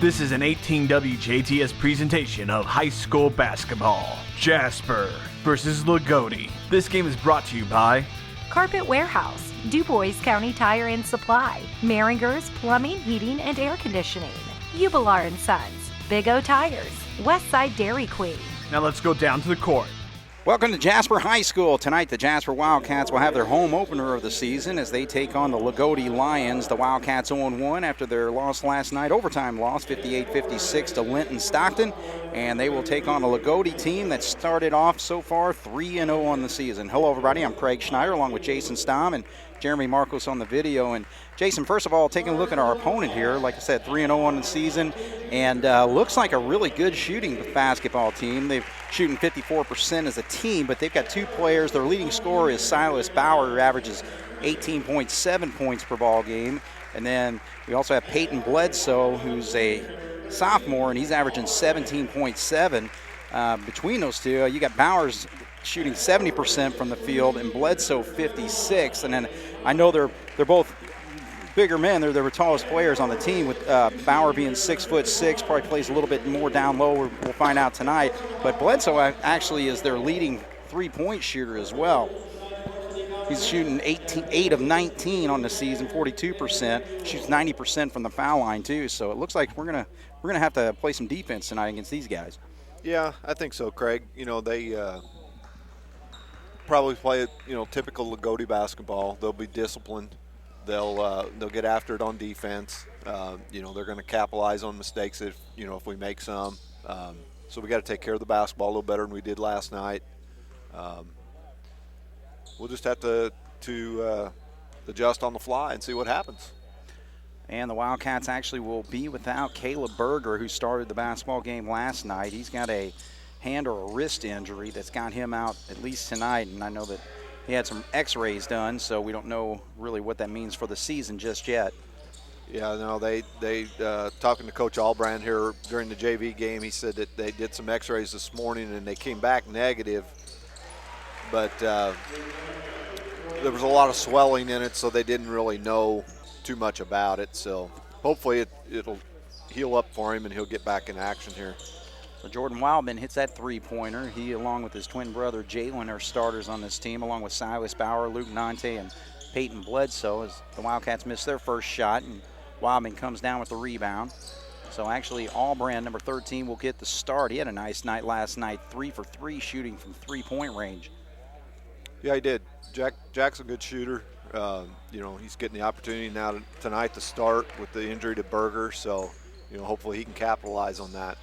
This is an 18 WJTS presentation of high school basketball. Jasper versus Loogootee. This game is brought to you by Carpet Warehouse, DuBois County Tire and Supply, Maringer's Plumbing, Heating, and Air Conditioning, Ubilar & Sons, Big O Tires, Westside Dairy Queen. Now let's go down to the court. Welcome to Jasper High School. Tonight, the Jasper Wildcats will have their home opener of the season as they take on the Loogootee Lions. The Wildcats 0-1 after their loss last night, overtime loss, 58-56 to Linton Stockton. And they will take on a Loogootee team that started off so far 3-0 on the season. Hello, everybody. I'm Craig Schneider along with Jason Stamm and Jeremy Markos on the video. And Jason, first of all, taking a look at our opponent here, like I said, 3-0 on the season, and looks like a really good shooting basketball team. They're shooting 54% as a team, but they've got two players. Their leading scorer is Silas Bauer, who averages 18.7 points per ball game. And then we also have Peyton Bledsoe, who's a sophomore, and he's averaging 17.7. Between those two, you got Bowers shooting 70% from the field and Bledsoe 56. And then I know they're both bigger men. They're the tallest players on the team, with Bauer being 6'6", probably plays a little bit more down low. We'll find out tonight. But Bledsoe actually is their leading three-point shooter as well. He's shooting 8 of 19 on the season, 42%. Shoots 90% from the foul line too. So it looks like we're gonna have to play some defense tonight against these guys. Yeah, I think so, Craig. You know, they probably play typical Loogootee basketball. They'll be disciplined. They'll get after it on defense. They're going to capitalize on mistakes if we make some. So we got to take care of the basketball a little better than we did last night. We'll just have to adjust on the fly and see what happens. And the Wildcats actually will be without Caleb Berger, who started the basketball game last night. He's got a hand or a wrist injury that's got him out at least tonight, and I know that he had some x-rays done, so we don't know really what that means for the season just yet. Yeah, no, they talking to Coach Albrand here during the JV game, he said that they did some x-rays this morning and they came back negative, but there was a lot of swelling in it, so they didn't really know too much about it. So hopefully it'll heal up for him and he'll get back in action here. So Jordan Wildman hits that three-pointer. He, along with his twin brother Jalen, are starters on this team, along with Silas Bauer, Luke Nante, and Peyton Bledsoe, as the Wildcats miss their first shot, and Wildman comes down with the rebound. So actually, Albrand, number 13, will get the start. He had a nice night last night, 3 for 3 shooting from three-point range. Yeah, he did. Jack's a good shooter. He's getting the opportunity now tonight to start with the injury to Berger, so hopefully he can capitalize on that.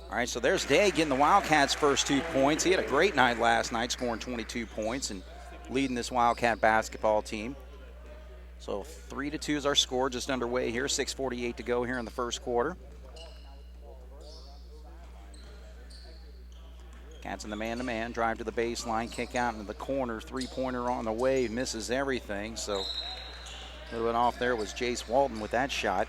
All right, so there's Day getting the Wildcats' first 2 points. He had a great night last night, scoring 22 points and leading this Wildcat basketball team. So 3-2 is our score, just underway here. 6:48 to go here in the first quarter. Cats in the man-to-man, drive to the baseline, kick out into the corner, three-pointer on the way, misses everything. So a little bit off there was Jace Walton with that shot.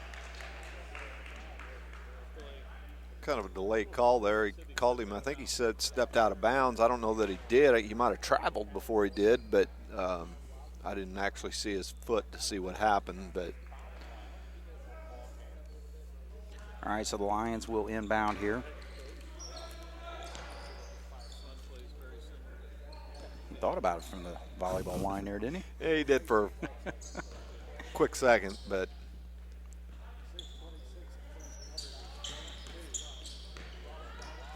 Kind of a delayed call there. He called him, I think he said stepped out of bounds. I don't know that he did. He might have traveled before he did, but I didn't actually see his foot to see what happened. But all right, so the Lions will inbound here. He thought about it from the volleyball line there, didn't he? Yeah, he did for a quick second, but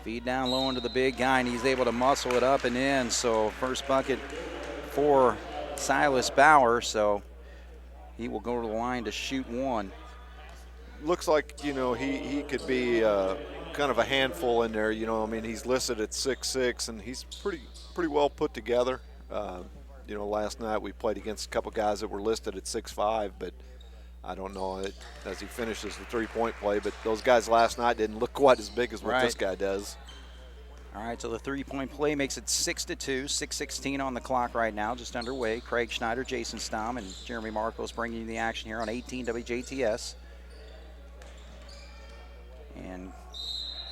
feed down low into the big guy, and he's able to muscle it up and in. So first bucket for Silas Bauer, so he will go to the line to shoot one. Looks like, he could be kind of a handful in there. He's listed at 6'6", and he's pretty well put together. Last night we played against a couple guys that were listed at 6'5", but I don't know as he finishes the three-point play, but those guys last night didn't look quite as big as what this guy does. All right, so the three-point play makes it 6-2, 6:16 on the clock right now, just underway. Craig Schneider, Jason Stamm, and Jeremy Markos bringing you the action here on 18 WJTS. And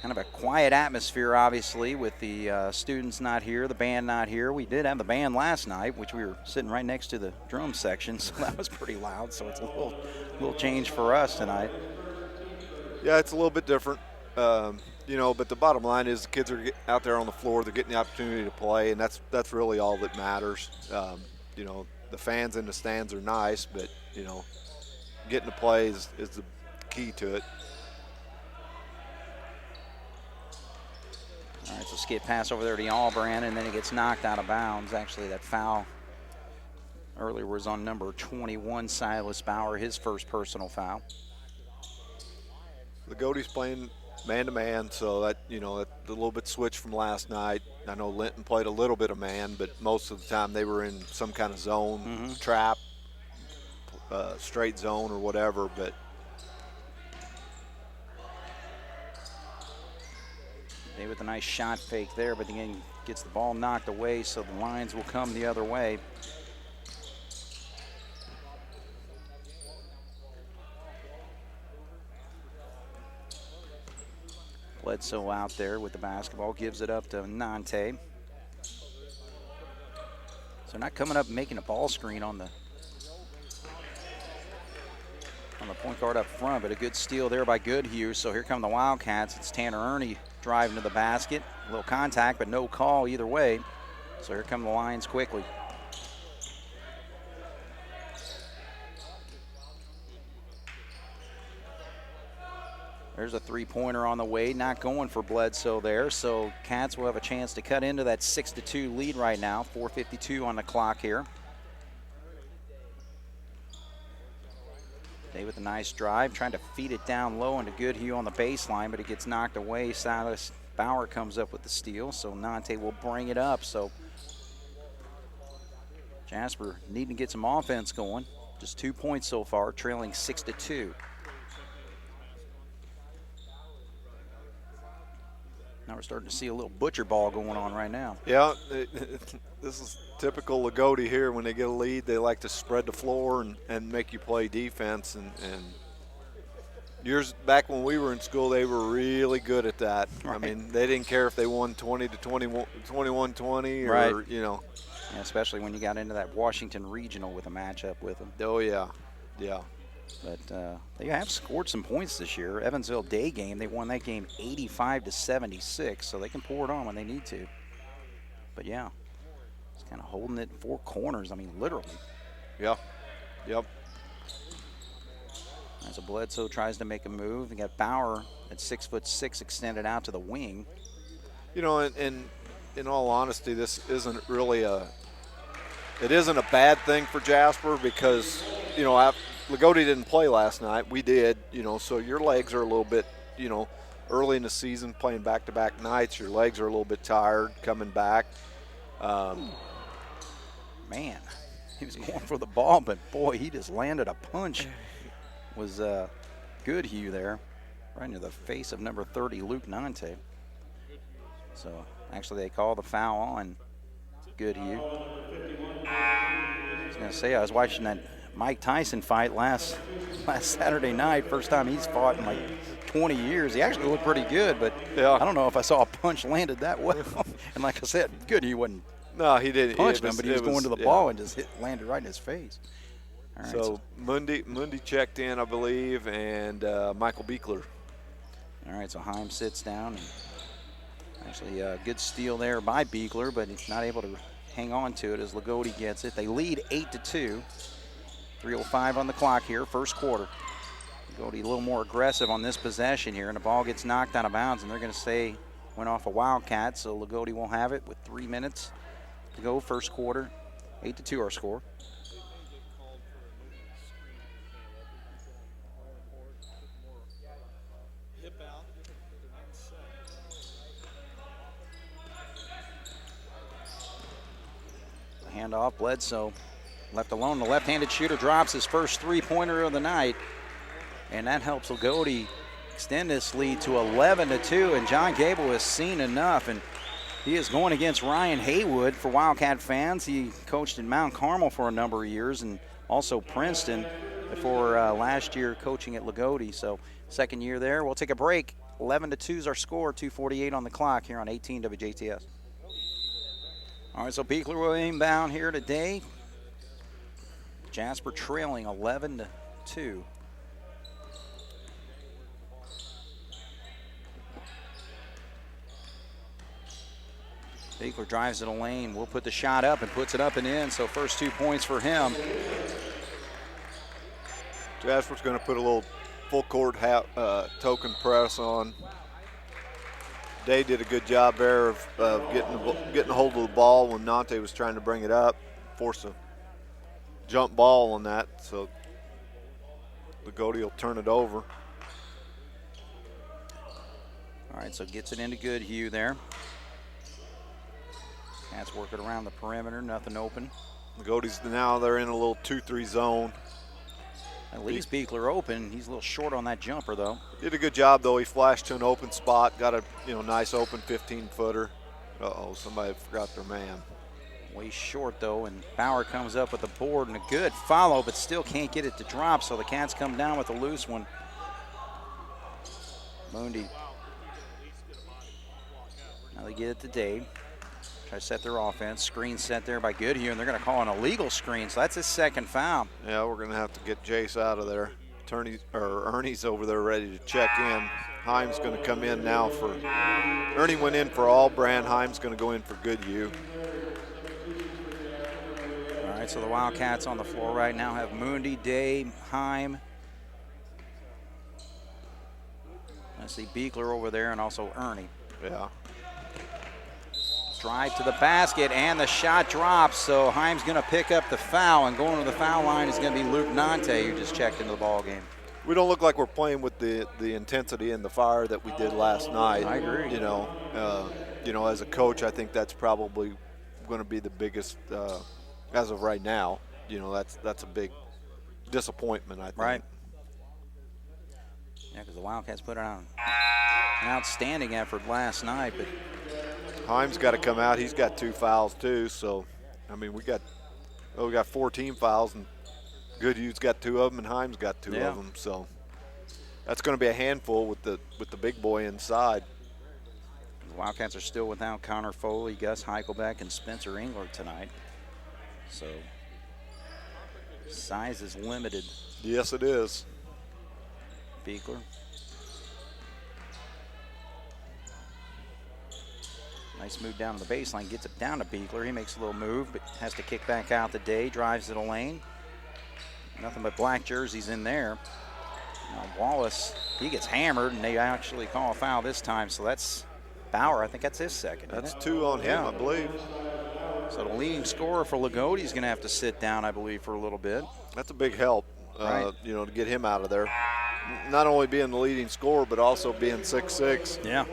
kind of a quiet atmosphere, obviously, with the students not here, the band not here. We did have the band last night, which we were sitting right next to the drum section, so that was pretty loud. So it's a little change for us tonight. Yeah, it's a little bit different. You know, but the bottom line is the kids are out there on the floor. They're getting the opportunity to play, and that's really all that matters. You know, the fans in the stands are nice, but, you know, getting to play is the key to it. All right, so skip pass over there to Albran, and then it gets knocked out of bounds. Actually, that foul earlier was on number 21, Silas Bauer, his first personal foul. Loogootee's playing man-to-man, so that, you know, that a little bit switch from last night. I know Linton played a little bit of man, but most of the time they were in some kind of zone, trap, straight zone or whatever. But They with a nice shot fake there, but again gets the ball knocked away, so the Lions will come the other way. Bledsoe out there with the basketball, gives it up to Nante. So not coming up and making a ball screen on the point guard up front, but a good steal there by Goodhue. So here come the Wildcats. It's Tanner Ernie driving to the basket. A little contact, but no call either way. So here come the Lions quickly. There's a three-pointer on the way, not going for Bledsoe there. So Cats will have a chance to cut into that 6-2 lead right now. 4:52 on the clock here. Day with a nice drive, trying to feed it down low into Goodhue on the baseline, but it gets knocked away. Silas Bauer comes up with the steal, so Nante will bring it up. So Jasper needing to get some offense going. Just 2 points so far, trailing 6-2. Now we're starting to see a little butcher ball going on right now. yeah, this is typical Loogootee here. When they get a lead, they like to spread the floor and make you play defense. And years back when we were in school, they were really good at that. Right. I mean, they didn't care if they won 20-21, 21-20, right. Or, you know. Yeah, especially when you got into that Washington regional with a matchup with them. Oh, yeah, yeah. But they have scored some points this year. Evansville Day game, they won that game 85-76, so they can pour it on when they need to. But yeah, it's kind of holding it four corners. I mean, literally. Yeah. Yep. As Bledsoe tries to make a move, you got Bauer at 6'6" extended out to the wing. You know, and in all honesty, this isn't really it isn't a bad thing for Jasper because, you know, Loogootee didn't play last night. We did, you know, so your legs are a little bit, you know, early in the season playing back-to-back nights, your legs are a little bit tired coming back. Man, he was going for the ball, but boy, he just landed a punch. Was Goodhue there, right into the face of number 30, Luke Nante. So actually they call the foul on Goodhue. I was going to say, I was watching that Mike Tyson fight last Saturday night. First time he's fought in like 20 years. He actually looked pretty good, but yeah. I don't know if I saw a punch landed that well. And like I said, Goodhue wasn't he didn't punch him, but he was going to the ball and just landed right in his face. All right, so Mundy checked in, I believe, and Michael Beekler. All right, so Heim sits down. And actually, a good steal there by Beekler, but he's not able to hang on to it as Loogootee gets it. They lead 8-2. 3:05 on the clock here, first quarter. Loogootee a little more aggressive on this possession here, and the ball gets knocked out of bounds, and they're going to say went off a Wildcat, so Loogootee will have it with 3 minutes to go, first quarter. 8-2 our score. Handoff, Bledsoe left alone. The left-handed shooter drops his first three-pointer of the night, and that helps Loogootee extend this lead to 11-2. And John Gable has seen enough, and he is going against Ryan Haywood. For Wildcat fans, he coached in Mount Carmel for a number of years, and also Princeton before last year coaching at Loogootee. So second year there. We'll take a break. 11-2 is our score. 2:48 on the clock here on 18 WJTS. All right, so Beekler will inbound here today. Jasper trailing 11-2. Beekler drives to the lane. Will put the shot up and puts it up and in. So first 2 points for him. Jasper's going to put a little full court token press on. Day did a good job there of getting a hold of the ball when Nante was trying to bring it up. Forced a jump ball on that, so Loogootee will turn it over. All right, so gets it into Goodhue there. Cats working around the perimeter, nothing open. Loogootee's now they're in a little 2-3 zone. At least Beekler open. He's a little short on that jumper, though. Did a good job, though. He flashed to an open spot, got a nice open 15-footer. Uh-oh, somebody forgot their man. Way short, though, and Bauer comes up with the board and a good follow, but still can't get it to drop, so the Cats come down with a loose one. Mundi. Now they get it to Dave. Try to set their offense. Screen set there by Goodhue, and they're going to call an illegal screen, so that's his second foul. Yeah, we're going to have to get Jace out of there. Ernie's over there ready to check in. Himes going to come in now for – Ernie went in for Allbrand. Himes going to go in for Goodhue. All right, so the Wildcats on the floor right now have Mundi, Day, Heim. I see Beekler over there and also Ernie. Yeah. Drive to the basket, and the shot drops, so Heim's going to pick up the foul, and going to the foul line is going to be Luke Nante, who just checked into the ball game. We don't look like we're playing with the intensity and the fire that we did last night. I agree. As a coach, I think that's probably going to be the biggest, as of right now. That's a big disappointment, I think. Right. Yeah, because the Wildcats put on an outstanding effort last night, but Heim's got to come out. He's got 2 fouls too. So, I mean, we got 4 team fouls, and Goodhue's got 2 of them, and Heim's got 2 of them. So that's going to be a handful with the big boy inside. The Wildcats are still without Connor Foley, Gus Heichelbeck, and Spencer Engler tonight. So size is limited. Yes, it is. Beekler. Nice move down to the baseline, gets it down to Beekler. He makes a little move, but has to kick back out the Day, drives to the lane. Nothing but black jerseys in there. Now Wallace, he gets hammered, and they actually call a foul this time, so that's Bauer. I think that's his second. That's 2 on him, I believe. So the leading scorer for Loogootee is going to have to sit down, I believe, for a little bit. That's a big help, right. To get him out of there. Not only being the leading scorer, but also being 6'6". Yeah.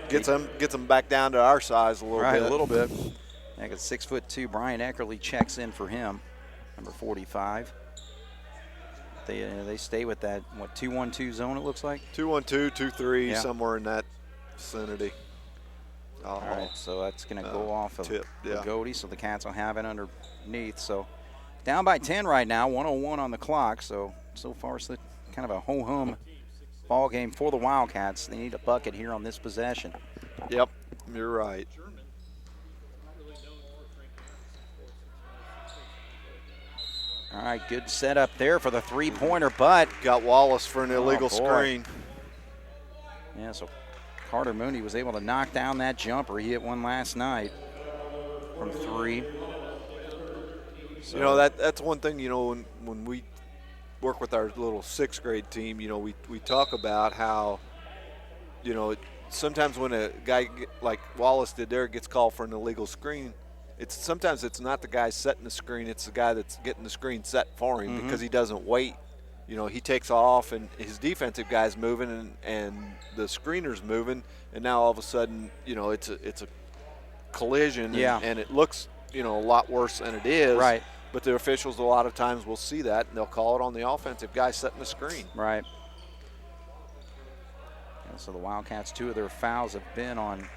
Gets them back down to our size a little bit. Right, a little bit. Yeah, because 6'2", Brian Eckerly checks in for him, number 45. They stay with that, 2-1-2 zone, it looks like? 2-1-2, 2-3, somewhere in that vicinity. All right, so that's going to go off of Loogootee, so the Cats will have it underneath. So down by 10 right now, 1:01 on the clock. So far it's kind of a ho-hum ball game for the Wildcats. They need a bucket here on this possession. Yep, you're right. All right, good setup there for the three-pointer, but got Wallace for an illegal screen. Yeah, so Carter Mooney was able to knock down that jumper. He hit one last night from 3. So, that's one thing, when we work with our little 6th grade team, we talk about how, sometimes when a guy like Wallace did there gets called for an illegal screen, sometimes it's not the guy setting the screen, it's the guy that's getting the screen set for him because he doesn't wait. He takes off and his defensive guy's moving and the screener's moving, and now all of a sudden, it's a collision and it looks, a lot worse than it is. Right. But the officials a lot of times will see that and they'll call it on the offensive guy setting the screen. Right. And so the Wildcats, 2 of their fouls have been on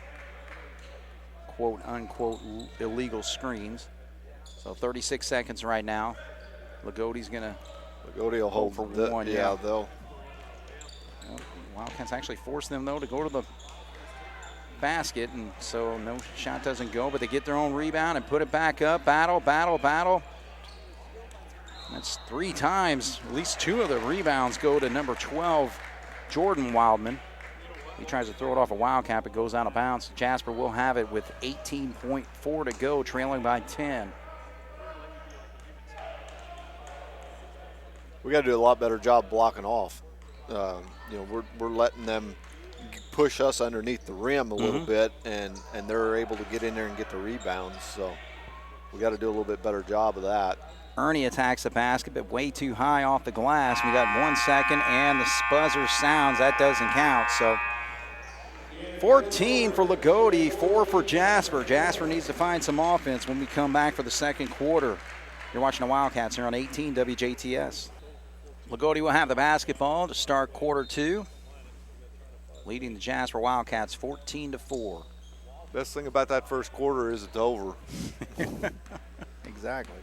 quote unquote illegal screens. So 36 seconds right now. Loogotee's going to will hold for the, 1. Yeah, they'll. Wildcats actually force them, though, to go to the basket, and so no shot doesn't go, but they get their own rebound and put it back up. Battle. That's 3 times. At least 2 of the rebounds go to number 12, Jordan Wildman. He tries to throw it off a Wildcat. It goes out of bounds. Jasper will have it with 18.4 to go, trailing by 10. We got to do a lot better job blocking off. We're letting them push us underneath the rim a little bit, and they're able to get in there and get the rebounds. So we got to do a little bit better job of that. Ernie attacks the basket, but way too high off the glass. We got 1 second, and the buzzer sounds. That doesn't count. So 14 for Loogootee, 4 for Jasper. Jasper needs to find some offense when we come back for the second quarter. You're watching the Wildcats here on 18 WJTS. Loogootee will have the basketball to start quarter 2, leading the Jasper Wildcats 14-4. Best thing about that first quarter is it's over. Exactly.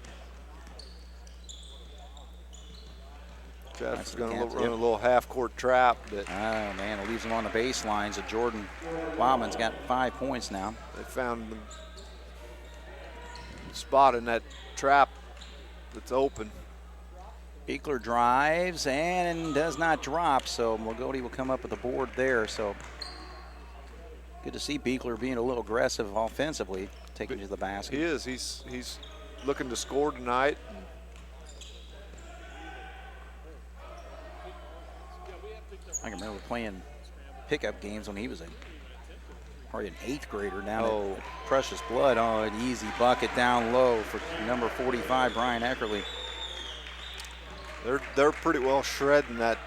Jasper's going to run a little half-court trap. Oh, man, it leaves him on the baseline. So Jordan Wildman's got 5 points now. They found the spot in that trap that's open. Beekler drives and does not drop, so Loogootee will come up with a board there. So good to see Beekler being a little aggressive offensively, taking to the basket. He is. He's looking to score tonight. I can remember playing pickup games when he was probably an 8th grader down at Precious Blood. Oh, an easy bucket down low for number 45, Brian Eckerly. They're pretty well shredding that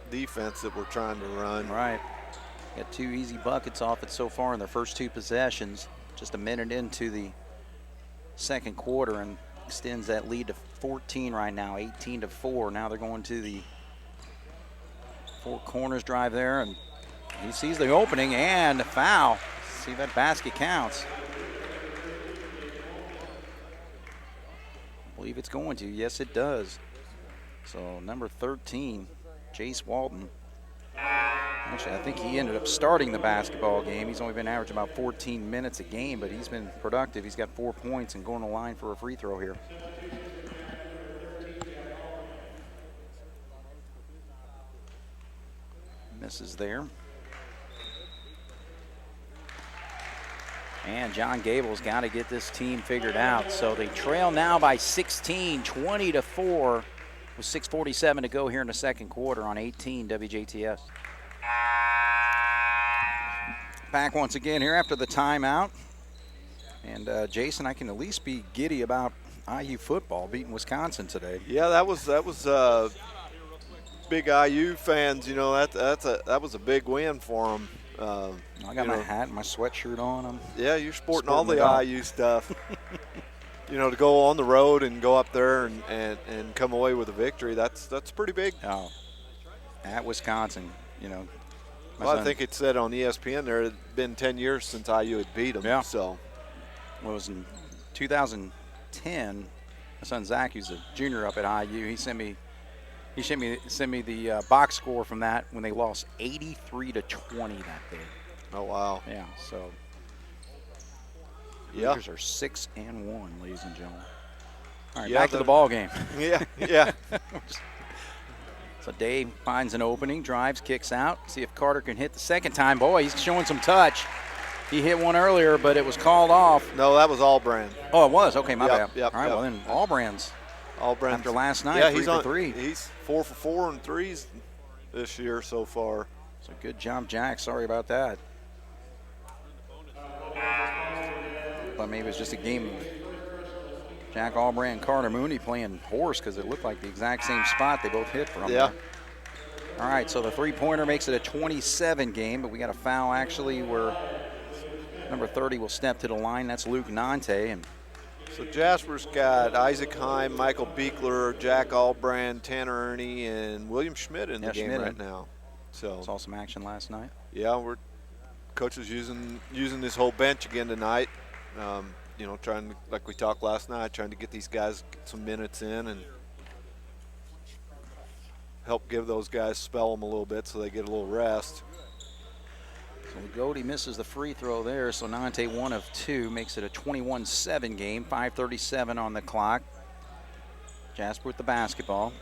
defense that we're trying to run. Right. Got 2 easy buckets off it so far in their first 2 possessions. Just a minute into the second quarter, and extends that lead to 14 right now, 18-4. Now they're going to the 4 corners drive there, and he sees the opening and a foul. See if that basket counts. I believe it's going to. Yes, it does. So number 13, Jace Walton. Actually, I think he ended up starting the basketball game. He's only been averaging about 14 minutes a game, but he's been productive. He's got 4 points and going to the line for a free throw here. Misses there. And John Gable's got to get this team figured out. So they trail now by 16, 20-4. With 6:47 to go here in the second quarter on 18 WJTS. Back once again here after the timeout. And Jason, I can at least be giddy about IU football beating Wisconsin today. Yeah, that was big IU fans. You know, that was a big win for them. I got my hat and my sweatshirt on. Yeah, you're sporting all the IU stuff. You know, to go on the road and go up there and come away with a victory, that's pretty big. Oh, at Wisconsin, you know. Well, I think it said on ESPN there had been 10 years since IU had beat them. Yeah. So, well, it was in 2010. My son Zach, who's a junior up at IU, he sent me the box score from that when they lost 83-20 that day. Oh wow. Yeah. So. Yeah. Lakers are 6-1, ladies and gentlemen. All right, yeah, back to the ball game. Yeah. So Dave finds an opening, drives, kicks out. See if Carter can hit the second time. Boy, he's showing some touch. He hit one earlier, but it was called off. No, that was Allbrand. Oh, it was? Okay, my bad. Yep, all right, well then Allbrand's after last night, 3 for 3. He's 4 for 4 and threes this year so far. So good job, Jack. Sorry about that. But maybe it was just a game of Jack Allbrand and Carter Mooney playing horse because it looked like the exact same spot they both hit from. Yeah. There. All right, so the three-pointer makes it a 27 game, but we got a foul actually where number 30 will step to the line. That's Luke Nante. And so Jasper's got Isaac Heim, Michael Beekler, Jack Allbrand, Tanner Ernie, and William Schmidt in the game right now. So saw some action last night. Yeah, coach is using this whole bench again tonight. You know, trying to, like we talked last night, trying to get these guys some minutes in and help give those guys, spell them a little bit so they get a little rest. So Loogootee misses the free throw there, so Nante 1 of 2 makes it a 21-7 game, 5:37 on the clock. Jasper with the basketball.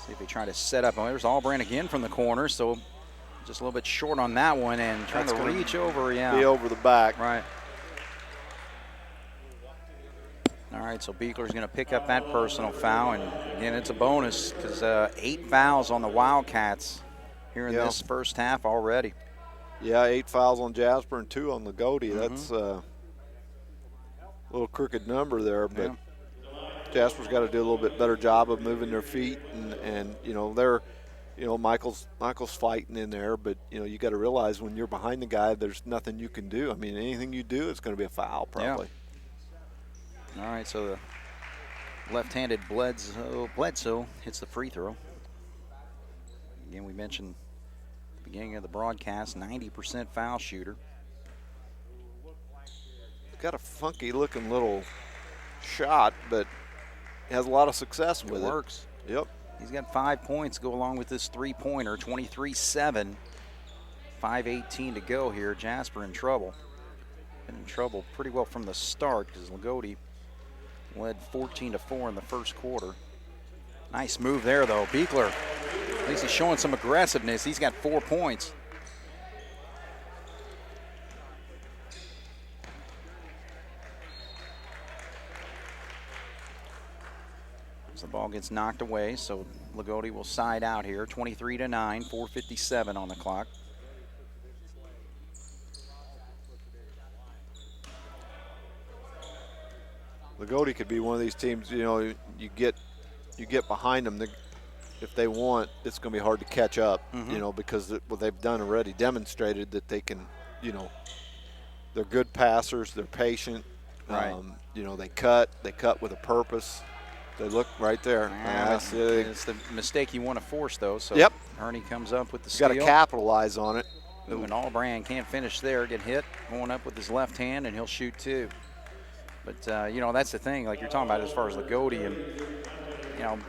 See if they try to set up. Oh, there's Allbrand again from the corner, so just a little bit short on that one and trying to reach over. Yeah. Be over the back. Right. All right, so Beekler's going to pick up that personal foul, and again, it's a bonus because 8 fouls on the Wildcats here in this first half already. Yeah, 8 fouls on Jasper and 2 on Loogootee. That's a little crooked number there, but Jasper's got to do a little bit better job of moving their feet, and you know they're, you know, Michael's fighting in there, but you know you got to realize when you're behind the guy, there's nothing you can do. I mean, anything you do, it's going to be a foul probably. Yeah. All right, so the left-handed Bledsoe hits the free throw. Again, we mentioned at the beginning of the broadcast, 90% foul shooter. Got a funky-looking little shot, but has a lot of success with it. It works. Yep. He's got 5 points to go along with this three-pointer, 23-7. 5:18 to go here. Jasper in trouble. Been in trouble pretty well from the start because Loogootee led 14-4 in the first quarter. Nice move there, though. Beekler, at least he's showing some aggressiveness. He's got 4 points. So the ball gets knocked away, so Loogootee will side out here. 23-9, 4:57 on the clock. Loogootee could be one of these teams, you know, you get behind them. If they want, it's going to be hard to catch up, you know, because what they've done already demonstrated that they can, you know, they're good passers, they're patient. Right. You know, they cut with a purpose. They look right there. It's the mistake you want to force, though. So Ernie comes up with the steal. Got to capitalize on it. Ooh, and Allbrand can't finish there, get hit, going up with his left hand, and he'll shoot two. But, you know, that's the thing, like you're talking about as far as Loogootee. And, you know,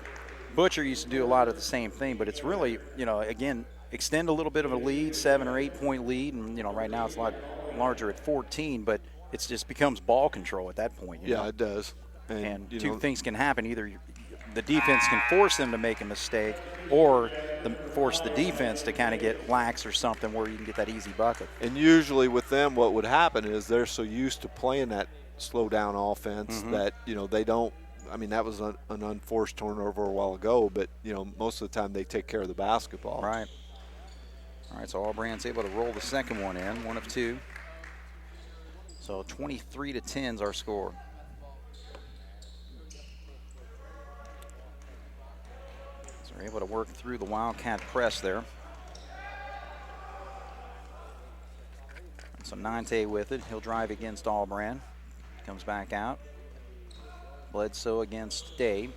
Butcher used to do a lot of the same thing, but it's really, you know, again, extend a little bit of a lead, 7 or 8 point lead. And, you know, right now it's a lot larger at 14, but it just becomes ball control at that point. You know? It does. And two things can happen. Either the defense can force them to make a mistake, or force the defense to kind of get lax or something where you can get that easy bucket. And usually with them, what would happen is they're so used to playing that slow down offense that, you know, they don't. I mean, that was an unforced turnover a while ago, but, you know, most of the time they take care of the basketball. Right. All right, so Allbrand's able to roll the second one in, 1 of 2. So 23-10 is our score. So we're able to work through the Wildcat press there. So Nante with it. He'll drive against Allbrand. Comes back out. Bledsoe against Day.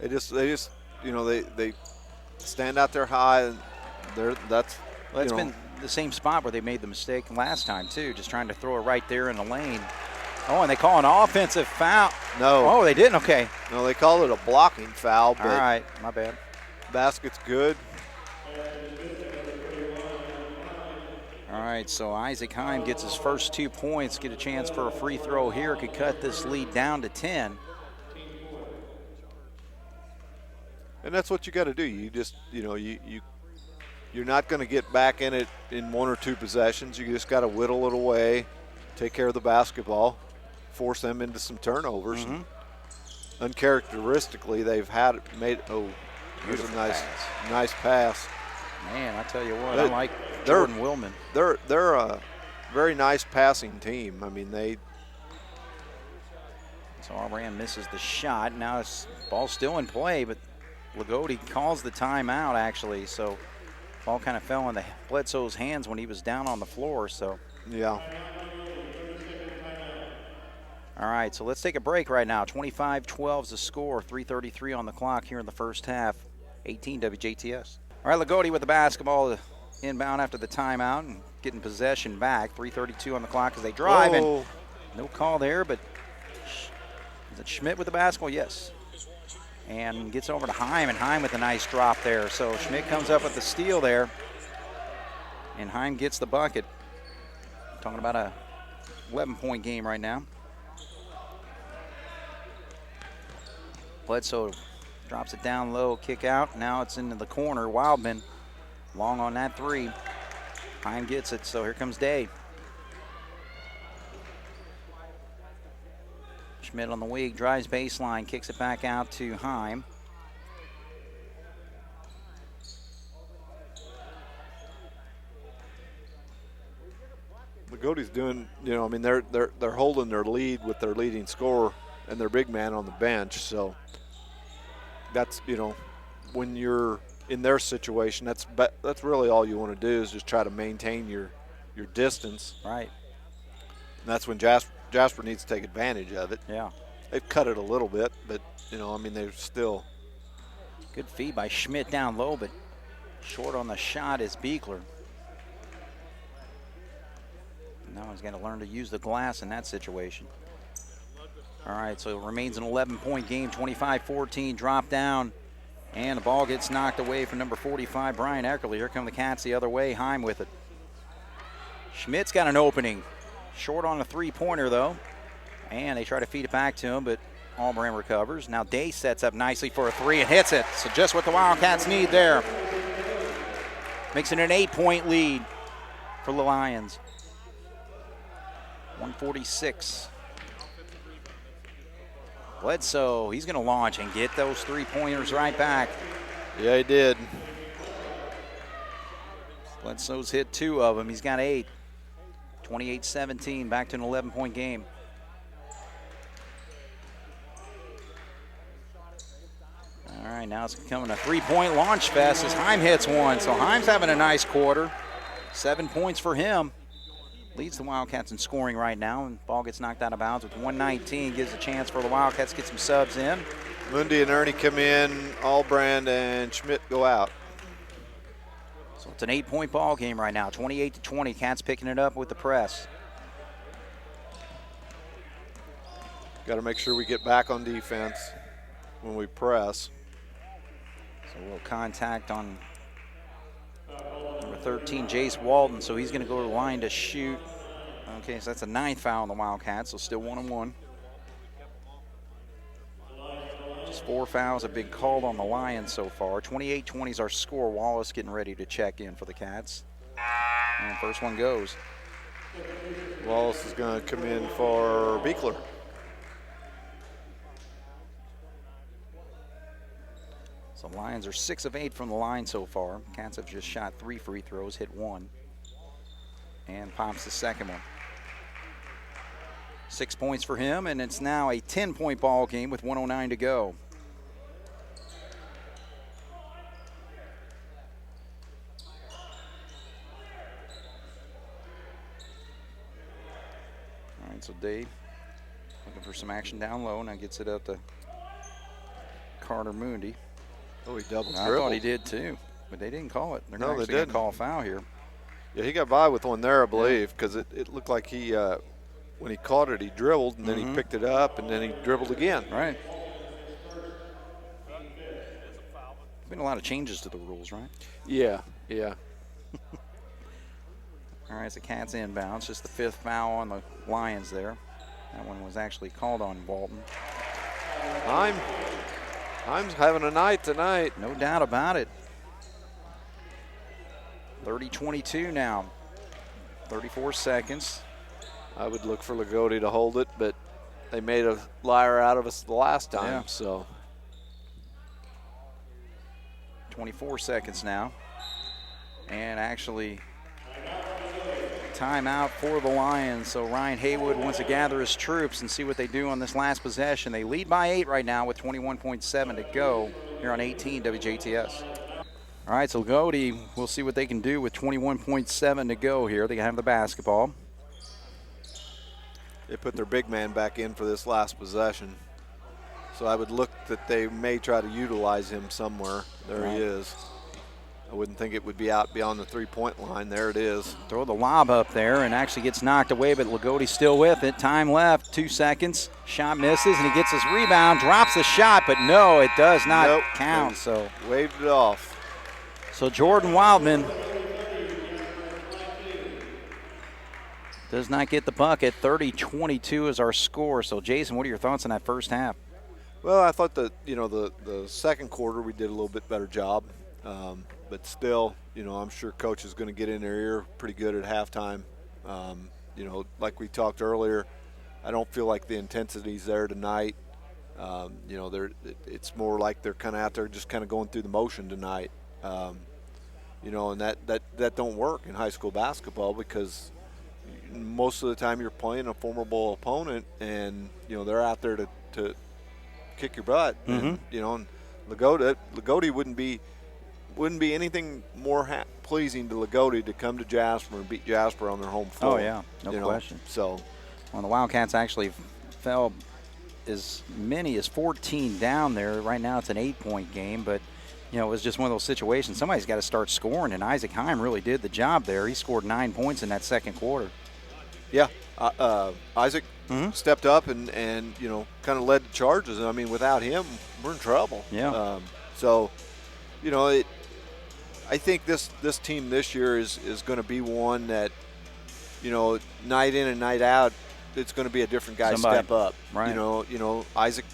They just, you know, they stand out there high, and that's been the same spot where they made the mistake last time too, just trying to throw it right there in the lane. Oh, and they call an offensive foul. No. Oh, they didn't. Okay. No, they called it a blocking foul. But all right, my bad. Basket's good. All right, so Isaac Heim gets his first 2 points, get a chance for a free throw here, could cut this lead down to 10. And that's what you got to do. You just, you know, you're not going to get back in it in 1 or 2 possessions. You just got to whittle it away, take care of the basketball, force them into some turnovers. And uncharacteristically, they've made. Oh, here's a nice pass. Man, I tell you what, I like Jordan Willman. They're a very nice passing team. I mean, So Allbrand misses the shot. Now it's ball still in play, but Loogootee calls the timeout actually. So ball kind of fell in Bledsoe's hands when he was down on the floor. So yeah. All right, so let's take a break right now. 25-12 is the score. 3:33 on the clock here in the first half. 18 WJTS. All right, Loogootee with the basketball inbound after the timeout and getting possession back. 3:32 on the clock as they drive. Whoa. And no call there, but is it Schmidt with the basketball? Yes. And gets over to Heim, and Heim with a nice drop there. So Schmidt comes up with the steal there, and Heim gets the bucket. Talking about a 11-point game right now. Bledsoe drops it down low, kick out. Now it's into the corner. Wildman long on that three. Heim gets it, so here comes Day. Schmidt on the wing, drives baseline, kicks it back out to Heim. Loogootee's doing, I mean, they're holding their lead with their leading scorer and their big man on the bench. So that's, when you're in their situation, that's really all you want to do is just try to maintain your distance. Right. And that's when Jasper needs to take advantage of it. Yeah. They've cut it a little bit, but, they're still. Good feed by Schmidt down low, but short on the shot is Beekler. Now he's going to learn to use the glass in that situation. All right, so it remains an 11-point game, 25-14, drop down, and the ball gets knocked away from number 45, Brian Eckerly. Here come the Cats the other way, Heim with it. Schmidt's got an opening. Short on a three-pointer, though, and they try to feed it back to him, but Albrand recovers. Now Day sets up nicely for a three and hits it, so just what the Wildcats need there. Makes it an 8-point lead for the Lions. 146. Bledsoe, he's going to launch and get those three-pointers right back. Yeah, he did. Bledsoe's hit 2 of them. He's got 8. 28-17, back to an 11-point game. All right, now it's becoming a three-point launch fest as Heim hits one. So Heim's having a nice quarter. 7 points for him. Leads the Wildcats in scoring right now, and ball gets knocked out of bounds with 1:19. Gives a chance for the Wildcats to get some subs in. Lundy and Ernie come in, Albrand and Schmidt go out. So it's an 8-point ball game right now, 28-20. Cats picking it up with the press. Got to make sure we get back on defense when we press. So we'll contact on number 13, Jace Walden, so he's going to go to the line to shoot. Okay, so that's a 9th foul on the Wildcats, so still 1-1. Just 4 fouls have been called on the Lions so far. 28-20 is our score. Wallace getting ready to check in for the Cats. And first one goes. Wallace is going to come in for Beekler. So Lions are 6 of 8 from the line so far. Cats have just shot 3 free throws, hit 1, and pops the second one. 6 points for him, and it's now a 10-point ball game with 1:09 to go. All right, so Dave looking for some action down low. Now gets it up to Carter Moondy. Oh, he double I dribbled. thought he did too, but they didn't call it. They're No, they actually going to didn't. call a foul here. Yeah, he got by with one there, I believe, because it looked like he, when he caught it, he dribbled, and then he picked it up, and then he dribbled again. Right. Been a lot of changes to the rules, right? Yeah, yeah. All right, so Cats inbounds. Just the 5th foul on the Lions there. That one was actually called on Walton. Heim's having a night tonight. No doubt about it. 30-22 now. 34 seconds. I would look for Loogootee to hold it, but they made a liar out of us the last time, Yeah. so. 24 seconds now. And actually, timeout for the Lions. So Ryan Haywood wants to gather his troops and see what they do on this last possession. They lead by 8 right now with 21.7 to go here on 18 WJTS. All right, so Loogootee, we'll see what they can do with 21.7 to go here. They have the basketball. They put their big man back in for this last possession. So I would look that they may try to utilize him somewhere. There he is. I wouldn't think it would be out beyond the three-point line. There it is. Throw the lob up there and actually gets knocked away, but Loogootee still with it. Time left, 2 seconds. Shot misses, and he gets his rebound, drops the shot, but no, it does not count. So waved it off. So Jordan Wildman does not get the bucket. 30-22 is our score. So Jason, what are your thoughts on that first half? Well, I thought that, the second quarter we did a little bit better job. But still, I'm sure Coach is going to get in their ear pretty good at halftime. Like we talked earlier, I don't feel like the intensity's there tonight. It's more like they're kind of out there just kind of going through the motion tonight. And that don't work in high school basketball because most of the time you're playing a formidable opponent, and they're out there to kick your butt. And Loogootee wouldn't be anything more pleasing to Loogootee to come to Jasper and beat Jasper on their home floor. Oh yeah, no question. So, well, the Wildcats actually fell as many as 14 down there. Right now it's an 8-point game, but it was just one of those situations. Somebody's got to start scoring, and Isaac Heim really did the job there. He scored 9 points in that second quarter. Yeah, Isaac stepped up and kind of led the charges. I mean, without him, we're in trouble. Yeah. I think this team this year is going to be one that, night in and night out, it's going to be a different guy step up. Right. Isaac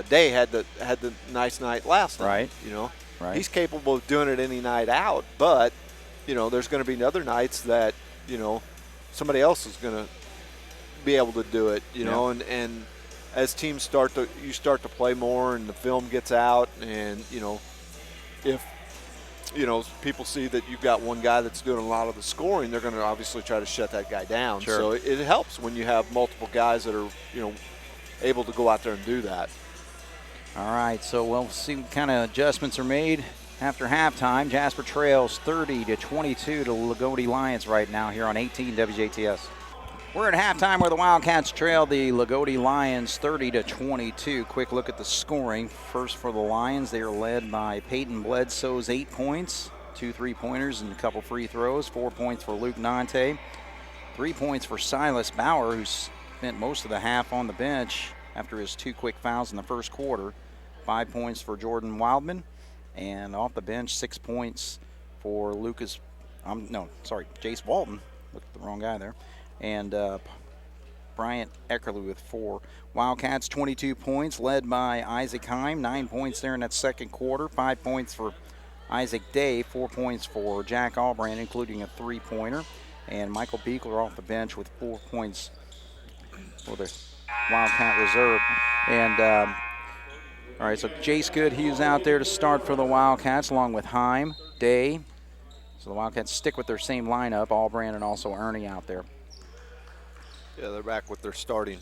Day had the nice night last night. Right. Right. He's capable of doing it any night out, but there's going to be other nights that somebody else is going to be able to do it. And as teams start to play more and the film gets out, and if people see that you've got one guy that's doing a lot of the scoring, they're going to obviously try to shut that guy down. Sure. So it helps when you have multiple guys that are, able to go out there and do that. All right, so we'll see what kind of adjustments are made after halftime. Jasper trails 30-22 to Loogootee Lions right now here on 18 WJTS. We're at halftime where the Wildcats trail the Loogootee Lions 30-22. Quick look at the scoring. First for the Lions, they are led by Peyton Bledsoe's 8 points, 2 3-pointers and a couple free throws. 4 points for Luke Nante. 3 points for Silas Bauer, who spent most of the half on the bench after his 2 quick fouls in the first quarter. 5 points for Jordan Wildman. And off the bench, 6 points for Jace Walton. Looked at the wrong guy there. And Bryant Eckerly with 4. Wildcats 22 points, led by Isaac Heim. 9 points there in that second quarter. 5 points for Isaac Day. 4 points for Jack Albrand, including a 3-pointer. And Michael Beekler off the bench with 4 points for the Wildcat reserve. And all right, so Jace Goodhue's out there to start for the Wildcats, along with Heim, Day. So the Wildcats stick with their same lineup. Albrand and also Ernie out there. Yeah, they're back with their starting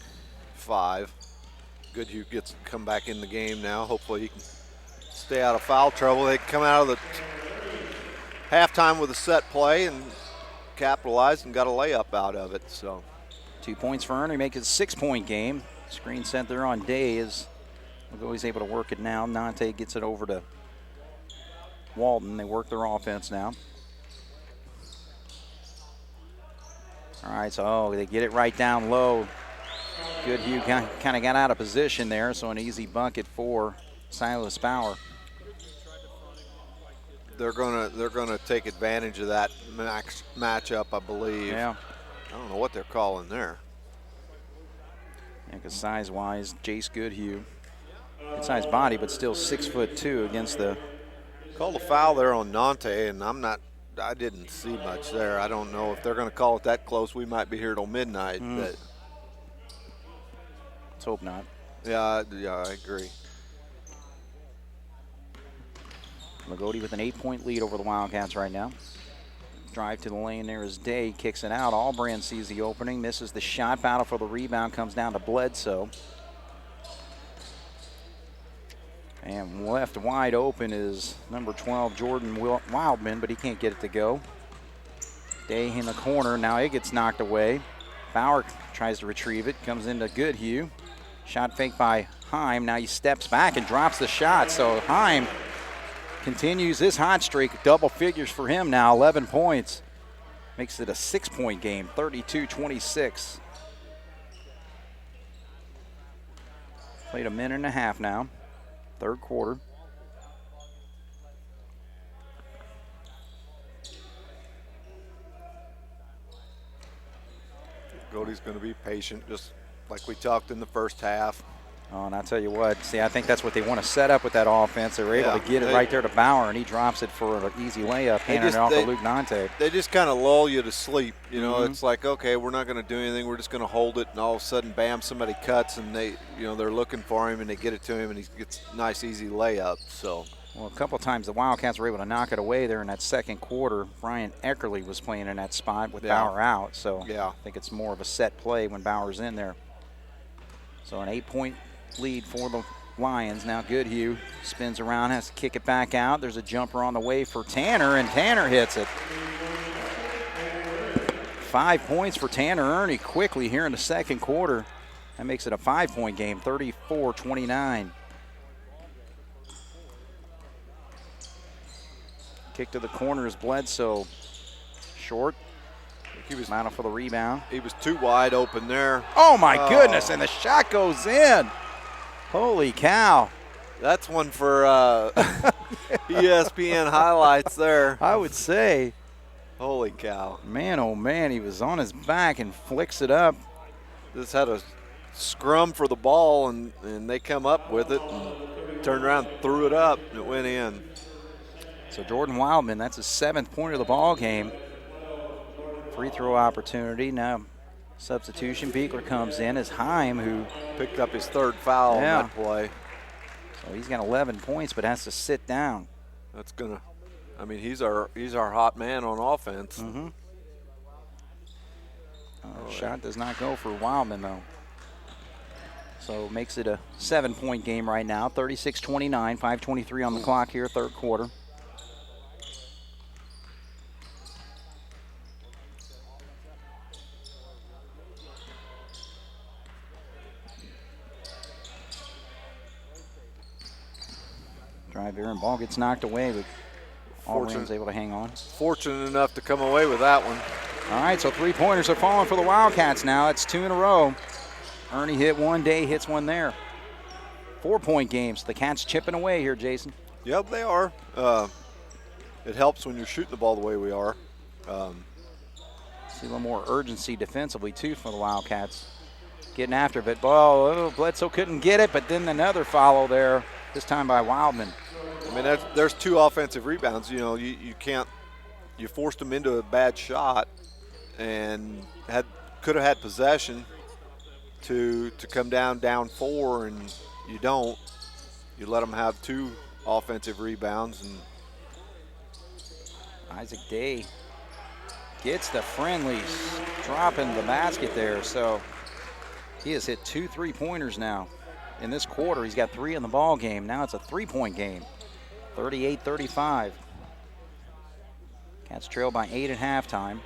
5. Goodhue gets to come back in the game now. Hopefully he can stay out of foul trouble. They come out of the halftime with a set play and capitalized and got a layup out of it. So 2 points for Ernie, make it a 6-point game. Screen set there on Day is Loogoot's able to work it now. Nante gets it over to Walton. They work their offense now. All right, so they get it right down low. Goodhue kind of got out of position there, so an easy bucket for Silas Bauer. They're gonna take advantage of that matchup, I believe. Yeah. I don't know what they're calling there. Yeah, because size-wise, Jace Goodhue, good size body, but still 6'2" against the. Called a foul there on Nante, and I didn't see much there. I don't know if they're going to call it that close. We might be here till midnight. But let's hope not. Yeah, I agree. Loogootee with an 8-point lead over the Wildcats right now. Drive to the lane there is Day, kicks it out. Albrand sees the opening, misses the shot. Battle for the rebound comes down to Bledsoe. And left wide open is number 12, Jordan Wildman, but he can't get it to go. Day in the corner. Now it gets knocked away. Bauer tries to retrieve it. Comes into Goodhue. Shot fake by Heim. Now he steps back and drops the shot. So Heim continues his hot streak. Double figures for him now. 11 points. Makes it a 6-point game. 32-26. Played a minute and a half now. Third quarter. Goldie's going to be patient, just like we talked in the first half. Oh, and I'll tell you what, see, I think that's what they want to set up with that offense. They were able to get it right there to Bauer, and he drops it for an easy layup, handing it off to Luke Nante. They just kind of lull you to sleep. You know, it's like, okay, we're not going to do anything. We're just going to hold it, and all of a sudden, bam, somebody cuts, and they're looking for him, and they get it to him, and he gets a nice, easy layup. So. Well, a couple of times the Wildcats were able to knock it away there in that second quarter. Brian Eckerly was playing in that spot with Bauer out, so I think it's more of a set play when Bauer's in there. So an 8-point lead for the Lions. Now Goodhue spins around, has to kick it back out. There's a jumper on the way for Tanner, and Tanner hits it. 5 points for Tanner Ernie quickly here in the second quarter. That makes it a 5-point game, 34-29. Kick to the corner is Bledsoe. Short. He was mounted for the rebound. He was too wide open there. Oh, my goodness, and the shot goes in. Holy cow. That's one for ESPN highlights there. I would say. Holy cow. Man, oh, man, he was on his back and flicks it up. Just had a scrum for the ball, and they come up with it and turned around, threw it up, and it went in. So Jordan Wildman, that's his 7th point of the ball game. Free throw opportunity. Now substitution. Beekler comes in as Heim, who picked up his 3rd foul on that play. So he's got 11 points, but has to sit down. That's gonna. I mean, he's our hot man on offense. Shot does not go for Wildman though. So makes it a 7-point game right now. 36-29. 5:23 on the clock here, third quarter. Drive here, and ball gets knocked away, but Allram's able to hang on. Fortunate enough to come away with that one. All right, so 3-pointers are falling for the Wildcats now. It's 2 in a row. Ernie hit one, Day hits one there. 4-point games. The Cats chipping away here, Jason. Yep, they are. It helps when you're shooting the ball the way we are. See a little more urgency defensively, too, for the Wildcats. Getting after it. Ball, Bledsoe couldn't get it, but then another follow there, this time by Wildman. I mean, there's 2 offensive rebounds. You know, you can't – you forced them into a bad shot and could have had possession to come down 4, and you don't. You let them have 2 offensive rebounds. And Isaac Day gets the friendlies, dropping the basket there. So he has hit 2 3-pointers now in this quarter. He's got 3 in the ball game. Now it's a 3-point game, 38-35. Cats trail by 8 at halftime.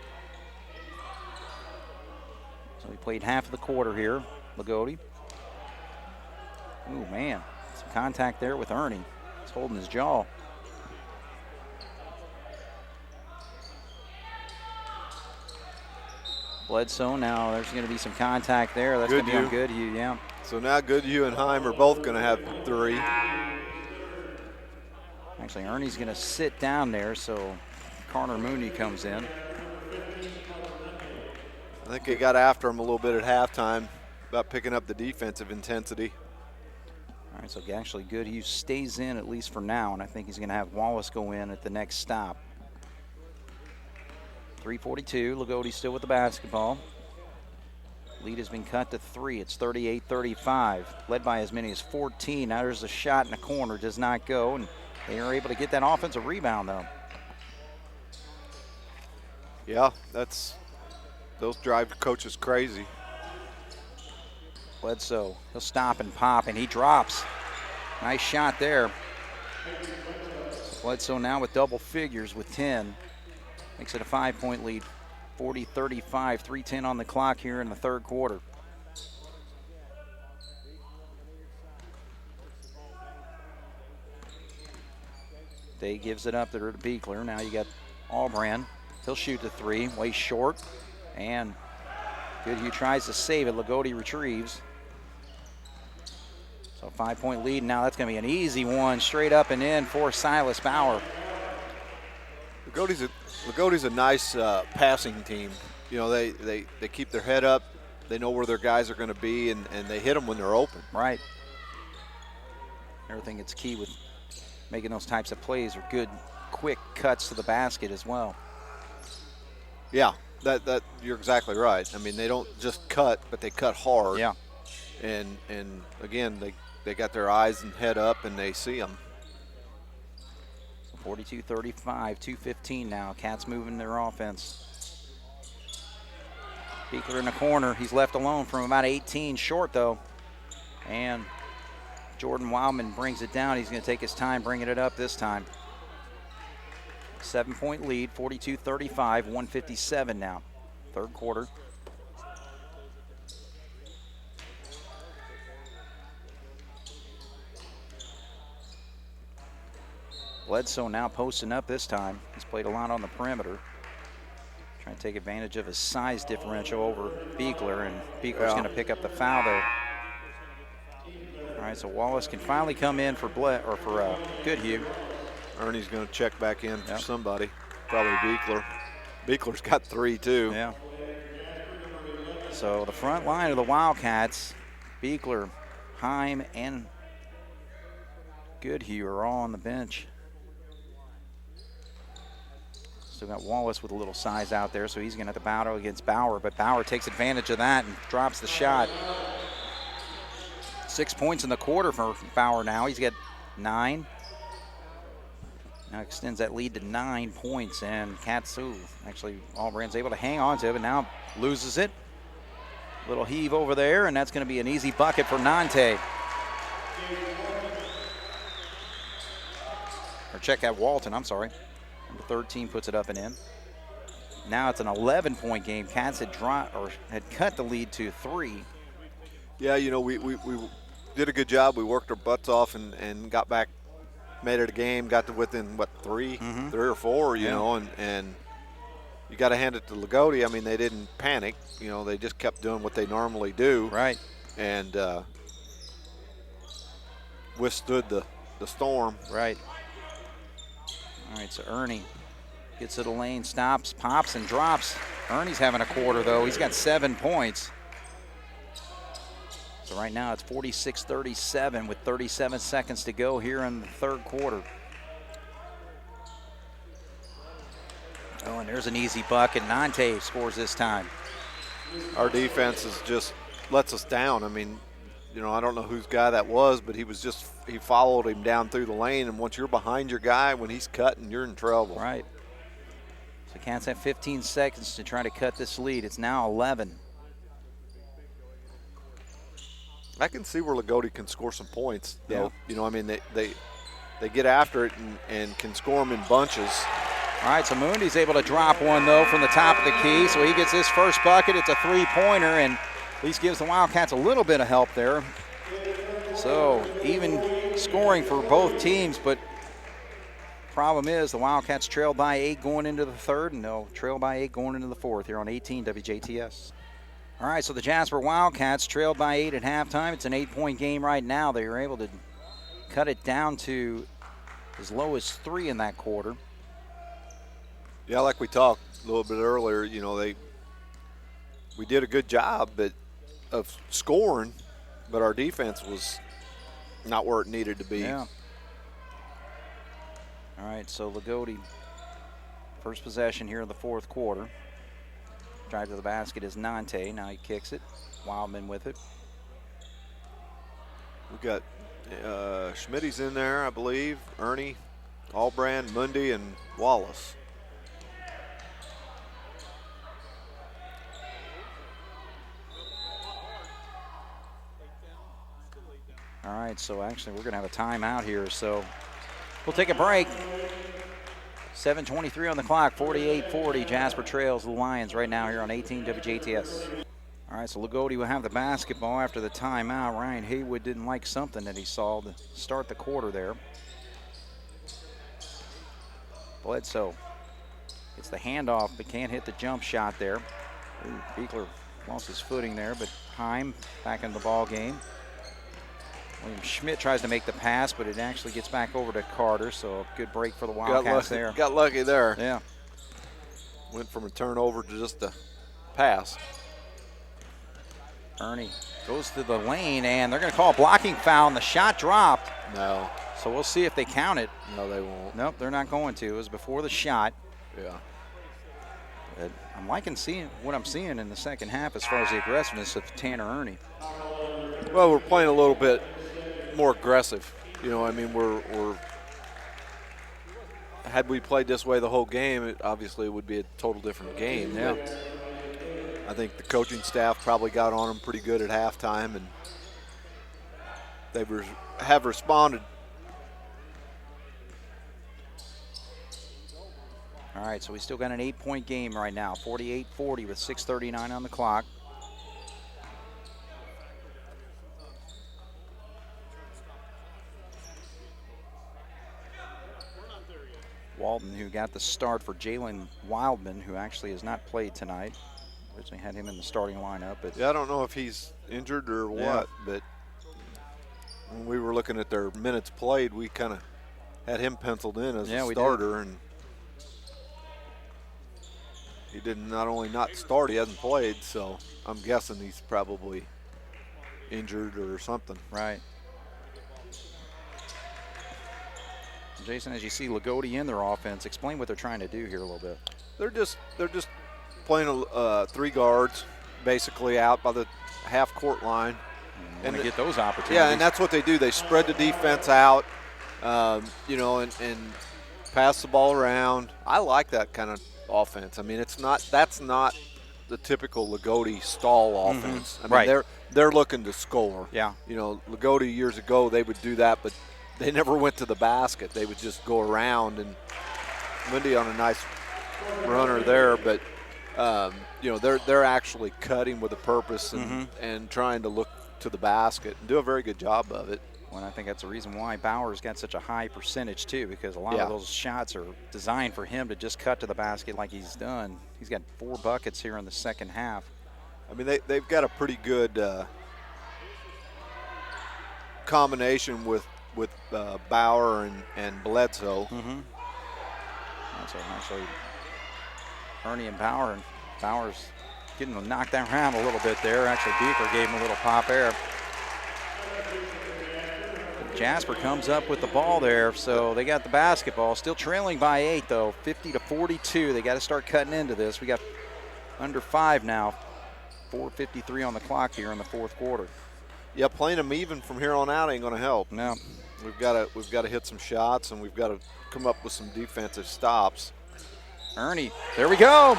So we played half of the quarter here, Loogootee. Ooh, man, some contact there with Ernie. He's holding his jaw. Bledsoe, now there's going to be some contact there. That's going to be on Goodhue, yeah. So now Goodhue and Heim are both going to have 3. Actually, Ernie's going to sit down there, so Connor Mooney comes in. I think they got after him a little bit at halftime about picking up the defensive intensity. All right, so actually Goodhue stays in at least for now, and I think he's going to have Wallace go in at the next stop. 3:42, Loogootee still with the basketball. Lead has been cut to 3. It's 38-35, led by as many as 14. Now there's a shot in the corner, does not go, and they are able to get that offensive rebound, though. Yeah, those drive coaches crazy. Bledsoe, he'll stop and pop, and he drops. Nice shot there. Bledsoe now with double figures with 10. Makes it a 5-point lead, 40-35, 3:10 on the clock here in the third quarter. Day gives it up there to Beekler. Now you got Allbrand. He'll shoot the 3, way short, and Goodhue tries to save it. Loogootee retrieves. So 5-point lead. Now that's going to be an easy one, straight up and in for Silas Bauer. Loogotee's a nice passing team. You know, they keep their head up. They know where their guys are going to be, and they hit them when they're open. Right. everything that's key with making those types of plays are good, quick cuts to the basket as well. Yeah, that you're exactly right. I mean, they don't just cut, but they cut hard. Yeah. And again, they got their eyes and head up, and they see them. 42-35, 2:15 now. Cats moving their offense. Beekler in the corner. He's left alone from about 18 short, though. And Jordan Wildman brings it down. He's going to take his time bringing it up this time. 7-point lead, 42-35, 1:57 now. Third quarter. Bledsoe now posting up this time. He's played a lot on the perimeter. Trying to take advantage of his size differential over Beekler, and Beekler's going to pick up the foul there. All right, so Wallace can finally come in for Goodhue. Ernie's going to check back in for somebody, probably Beekler. Beekler's got 3 too. Yeah. So the front line of the Wildcats, Beekler, Heim, and Goodhue are all on the bench. Still got Wallace with a little size out there, so he's going to have to battle against Bauer, but Bauer takes advantage of that and drops the shot. 6 points in the quarter for Bauer now. He's got 9. Now extends that lead to 9 points, and Katsu, actually Allbrand's able to hang on to it, but now loses it. Little heave over there, and that's going to be an easy bucket for Nante. Or check out Walton, I'm sorry. Number 13 puts it up and in. Now it's an 11-point game. Cats had cut the lead to 3. Yeah, you know, we did a good job. We worked our butts off and got back, made it a game, got to within, what, 3 or 4, you know, and you got to hand it to Loogootee. I mean, they didn't panic. You know, they just kept doing what they normally do. Right. And withstood the storm. Right. All right, so Ernie gets to the lane, stops, pops, and drops. Ernie's having a quarter, though. He's got 7 points. So right now it's 46-37 with 37 seconds to go here in the third quarter. Oh, and there's an easy bucket. Nante scores this time. Our defense is just lets us down. I mean, you know, I don't know whose guy that was, but he followed him down through the lane, and once you're behind your guy, when he's cutting, you're in trouble. Right. So Cats have 15 seconds to try to cut this lead. It's now 11. I can see where Loogootee can score some points, though. Yeah. You know, I mean, they get after it and can score them in bunches. All right, so Mundy's able to drop one, though, from the top of the key, so he gets his first bucket. It's a three-pointer, and at least gives the Wildcats a little bit of help there. So even scoring for both teams, but problem is the Wildcats trailed by 8 going into the third, and they'll trail by 8 going into the fourth here on 18 WJTS. All right, so the Jasper Wildcats trailed by 8 at halftime. It's an 8-point game right now. They were able to cut it down to as low as 3 in that quarter. Yeah, like we talked a little bit earlier, you know, we did a good job of scoring, but our defense was not where it needed to be. Yeah. All right, so Loogootee, first possession here in the fourth quarter. Drive to the basket is Nante. Now he kicks it. Wildman with it. We got Schmitty's in there, I believe. Ernie, Allbrand, Mundy, and Wallace. All right, so actually we're going to have a timeout here, so we'll take a break. 7:23 on the clock, 48-40. Jasper trails the Lions right now here on 18 WJTS. All right, so Loogootee will have the basketball after the timeout. Ryan Haywood didn't like something that he saw to start the quarter there. Bledsoe gets the handoff, but can't hit the jump shot there. Ooh, Beekler lost his footing there, but Heim back in the ball game. William Schmidt tries to make the pass, but it actually gets back over to Carter, so a good break for the Wildcats there. Got lucky there. Yeah. Went from a turnover to just a pass. Ernie goes to the lane, and they're going to call a blocking foul, and the shot dropped. No. So we'll see if they count it. No, they won't. Nope, they're not going to. It was before the shot. Yeah. But I'm liking what I'm seeing in the second half as far as the aggressiveness of Tanner Ernie. Well, we're playing a little bit more aggressive. You know, I mean, had we played this way the whole game, obviously it would be a total different game. Yeah. But I think the coaching staff probably got on them pretty good at halftime, and they have responded. All right, so we still got an 8-point game right now, 48-40 with 6:39 on the clock. Walden, who got the start for Jalen Wildman, who actually has not played tonight. Originally had him in the starting lineup. But yeah, I don't know if he's injured or what, but when we were looking at their minutes played, we kind of had him penciled in as a starter, and he did not only not start, he hasn't played, so I'm guessing he's probably injured or something. Right. Jason, as you see Loogootee in their offense, explain what they're trying to do here a little bit. They're just playing 3 guards, basically out by the half-court line. And get those opportunities. Yeah, and that's what they do. They spread the defense out, you know, and pass the ball around. I like that kind of offense. I mean, that's not the typical Loogootee stall offense. I mean, they're looking to score. Yeah. You know, Loogootee years ago they would do that, but they never went to the basket. They would just go around, and Lindy on a nice runner there, but you know, they're actually cutting with a purpose and trying to look to the basket and do a very good job of it. Well, I think that's the reason why Bauer's got such a high percentage too, because a lot of those shots are designed for him to just cut to the basket like he's done. He's got 4 buckets here in the second half. I mean, they've got a pretty good combination with Bauer and Bledsoe. So actually Ernie and Bauer, and Bauer's getting knocked that around a little bit there. Actually, Beaker gave him a little pop air. Jasper comes up with the ball there, so they got the basketball. Still trailing by 8, though, 50-42. They got to start cutting into this. We got under 5 now, 4:53 on the clock here in the fourth quarter. Yeah, playing them even from here on out ain't going to help. No, we've got to hit some shots, and we've got to come up with some defensive stops. Ernie, there we go.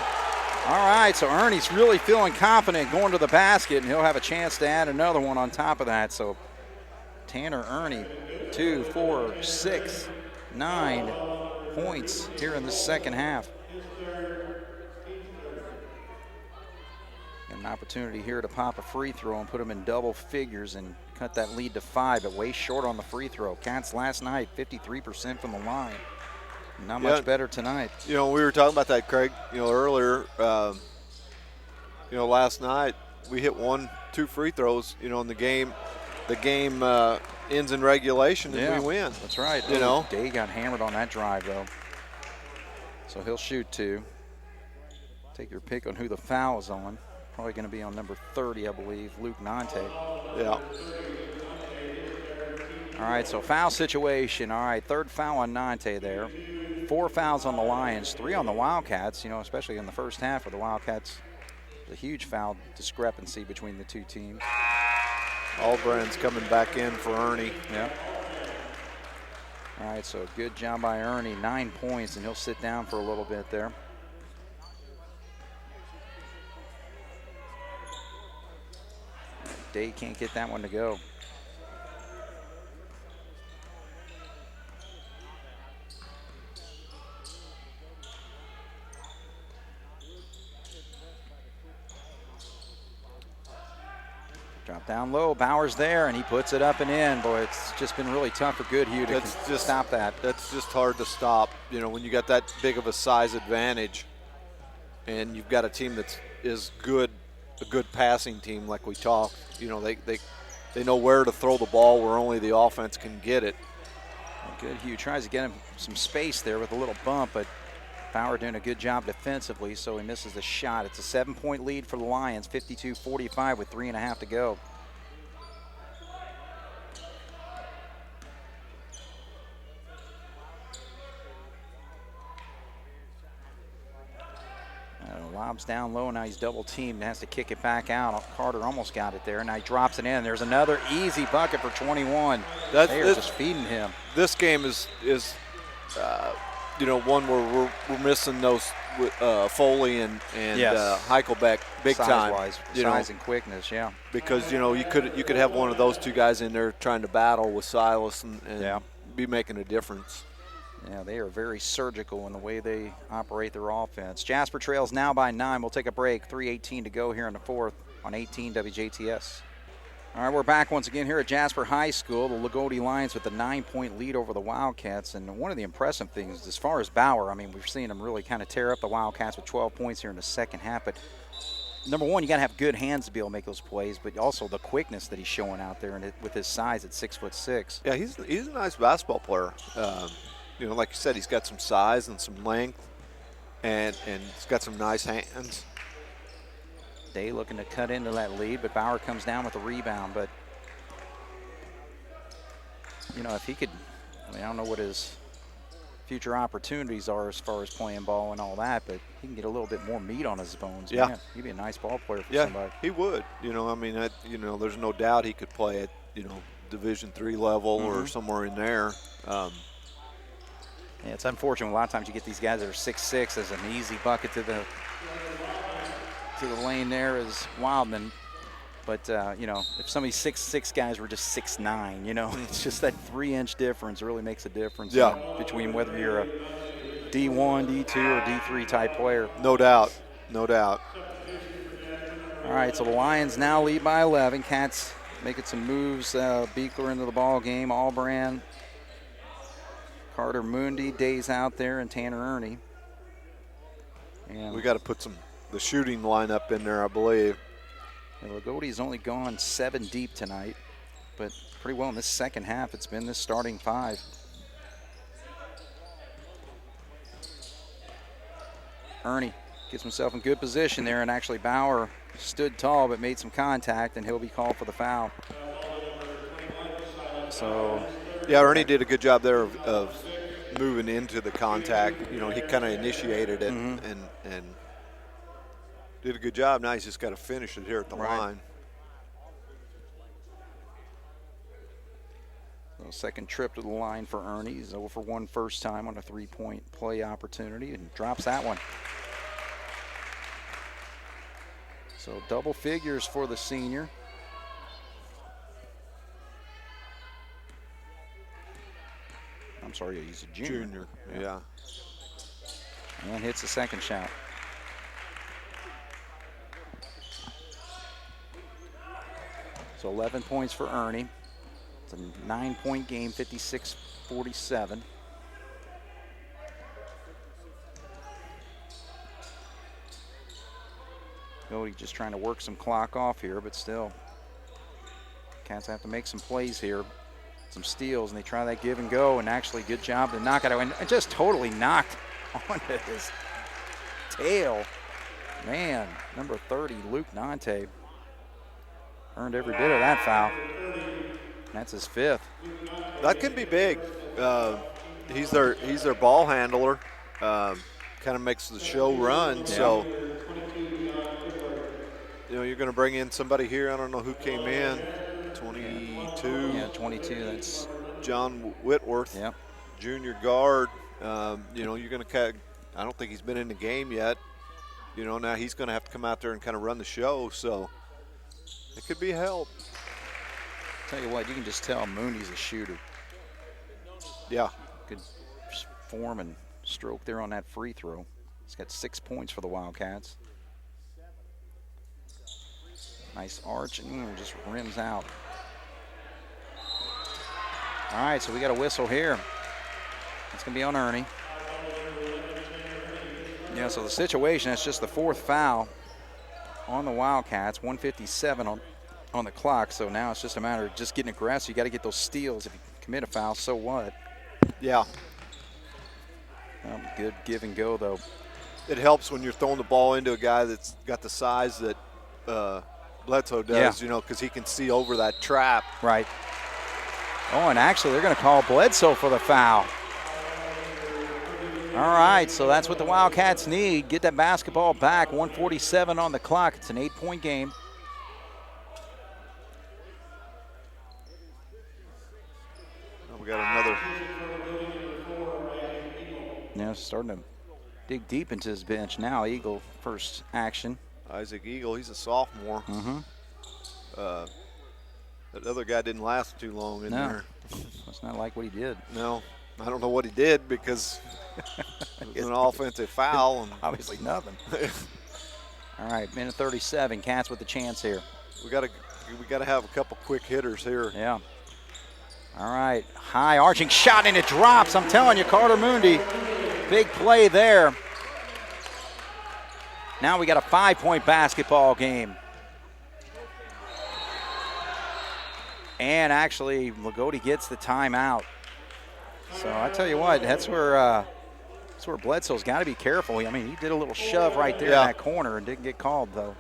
All right, so Ernie's really feeling confident going to the basket, and he'll have a chance to add another one on top of that. So Tanner Ernie, 2, 4, 6, 9 points here in the second half. An opportunity here to pop a free throw and put them in double figures and cut that lead to 5, but way short on the free throw. Cats last night, 53% from the line. Not much better tonight. You know, we were talking about that, Craig, you know, earlier. You know, last night we hit 1-2 free throws, you know, in the game. The game ends in regulation and we win. That's right. You know, Day got hammered on that drive, though. So he'll shoot 2. Take your pick on who the foul is on. Probably going to be on number 30, I believe, Luke Nante. Yeah. All right, so foul situation. All right, 3rd foul on Nante there. 4 fouls on the Lions, 3 on the Wildcats, you know, especially in the first half of the Wildcats. A huge foul discrepancy between the two teams. Albrand's coming back in for Ernie. Yeah. All right, so good job by Ernie, 9 points, and he'll sit down for a little bit there. Day can't get that one to go. Drop down low, Bauer's there, and he puts it up and in. Boy, it's just been really tough for Goodhue to stop that. That's just hard to stop. You know, when you got that big of a size advantage and you've got a team that's good, a good passing team like we talked. You know, they know where to throw the ball where only the offense can get it. Well, Goodhue tries to get him some space there with a little bump, but Bauer doing a good job defensively, so he misses the shot. It's a 7-point lead for the Lions, 52-45 with 3.5 to go. Lobs down low, now he's double teamed and has to kick it back out. Carter almost got it there, and now he drops it in. There's another easy bucket for 21. They are just feeding him. This game is one where we're missing those Foley and Heichelbeck big time. Size and quickness, yeah. Because you could have one of those two guys in there trying to battle with Silas and be making a difference. Yeah, they are very surgical in the way they operate their offense. Jasper trails now by 9. We'll take a break. 3:18 to go here in the fourth on 18 WJTS. All right, we're back once again here at Jasper High School. The Loogootee Lions with a 9-point lead over the Wildcats. And one of the impressive things, as far as Bauer, I mean, we've seen him really kind of tear up the Wildcats with 12 points here in the second half. But number one, you got to have good hands to be able to make those plays, but also the quickness that he's showing out there and with his size at 6'6". Yeah, he's a nice basketball player. Like you said, he's got some size and some length, and he's got some nice hands. Day looking to cut into that lead, but Bauer comes down with the rebound. But, if he could, I don't know what his future opportunities are as far as playing ball and all that, but he can get a little bit more meat on his bones. Yeah. Man, he'd be a nice ball player for somebody. Yeah, he would. There's no doubt he could play at, Division III level or somewhere in there. Yeah, it's unfortunate. A lot of times you get these guys that are 6'6" as an easy bucket to the lane there is Wildman. But, if some of these 6'6" guys were just 6'9", it's just that 3-inch difference really makes a difference between whether you're a D1, D2, or D3 type player. No doubt. No doubt. All right, so the Lions now lead by 11. Cats making some moves. Beekler into the ball game. Albrand, Carter Mundi, Day's out there, and Tanner Ernie. And we got to put the shooting lineup in there, I believe. Loogootee's only gone 7 deep tonight, but pretty well in this second half. It's been this starting 5. Ernie gets himself in good position there, and actually Bauer stood tall but made some contact, and he'll be called for the foul. So, yeah, Ernie did a good job there of moving into the contact. He kind of initiated it and did a good job. Now he's just got to finish it here at the line. So second trip to the line for Ernie. He's 0 for 1 first time on a 3-point play opportunity and drops that one. So double figures for the senior. I'm sorry, he's a junior. Yeah. And hits the second shot. So 11 points for Ernie. It's a 9-point game, 56-47. Cody just trying to work some clock off here, but still. Cats have to make some plays here. Some steals, and they try that give and go, and actually good job to knock it out. And just totally knocked onto his tail. Man, number 30, Luke Nante, earned every bit of that foul. That's his 5th. That can be big. He's their ball handler. Kind of makes the show run. Yeah. So, you're going to bring in somebody here. I don't know who came in. 22. Yeah, 22. That's John Whitworth. Yep. Junior guard. You're going to. I don't think he's been in the game yet. Now he's going to have to come out there and kind of run the show. So it could be a help. Tell you what, you can just tell Mooney's a shooter. Yeah. Good form and stroke there on that free throw. He's got 6 points for the Wildcats. Nice arch and just rims out. All right, so we got a whistle here. It's going to be on Ernie. Yeah, so the situation, it's just the 4th foul on the Wildcats, 1:57 on the clock. So now it's just a matter of just getting aggressive. You got to get those steals. If you commit a foul, so what? Yeah. Good give and go, though. It helps when you're throwing the ball into a guy that's got the size that Bledsoe does, you know, because he can see over that trap. Right. Oh, and actually they're going to call Bledsoe for the foul. All right, so that's what the Wildcats need. Get that basketball back. 1:47 on the clock. It's an 8-point game. We got another. Yeah, starting to dig deep into his bench now. Eagle first action. Isaac Eagle, he's a sophomore. Mm-hmm. That other guy didn't last too long in there. That's not like what he did. No, I don't know what he did because it was an offensive foul. And obviously nothing. All right, minute 37. Cats with the chance here. We got to have a couple quick hitters here. Yeah. All right, high arching shot and it drops. I'm telling you, Carter Moondy, big play there. Now we got a 5-point basketball game. And actually, Loogootee gets the timeout. So I tell you what, that's where Bledsoe's got to be careful. I mean, he did a little shove right there in that corner and didn't get called, though.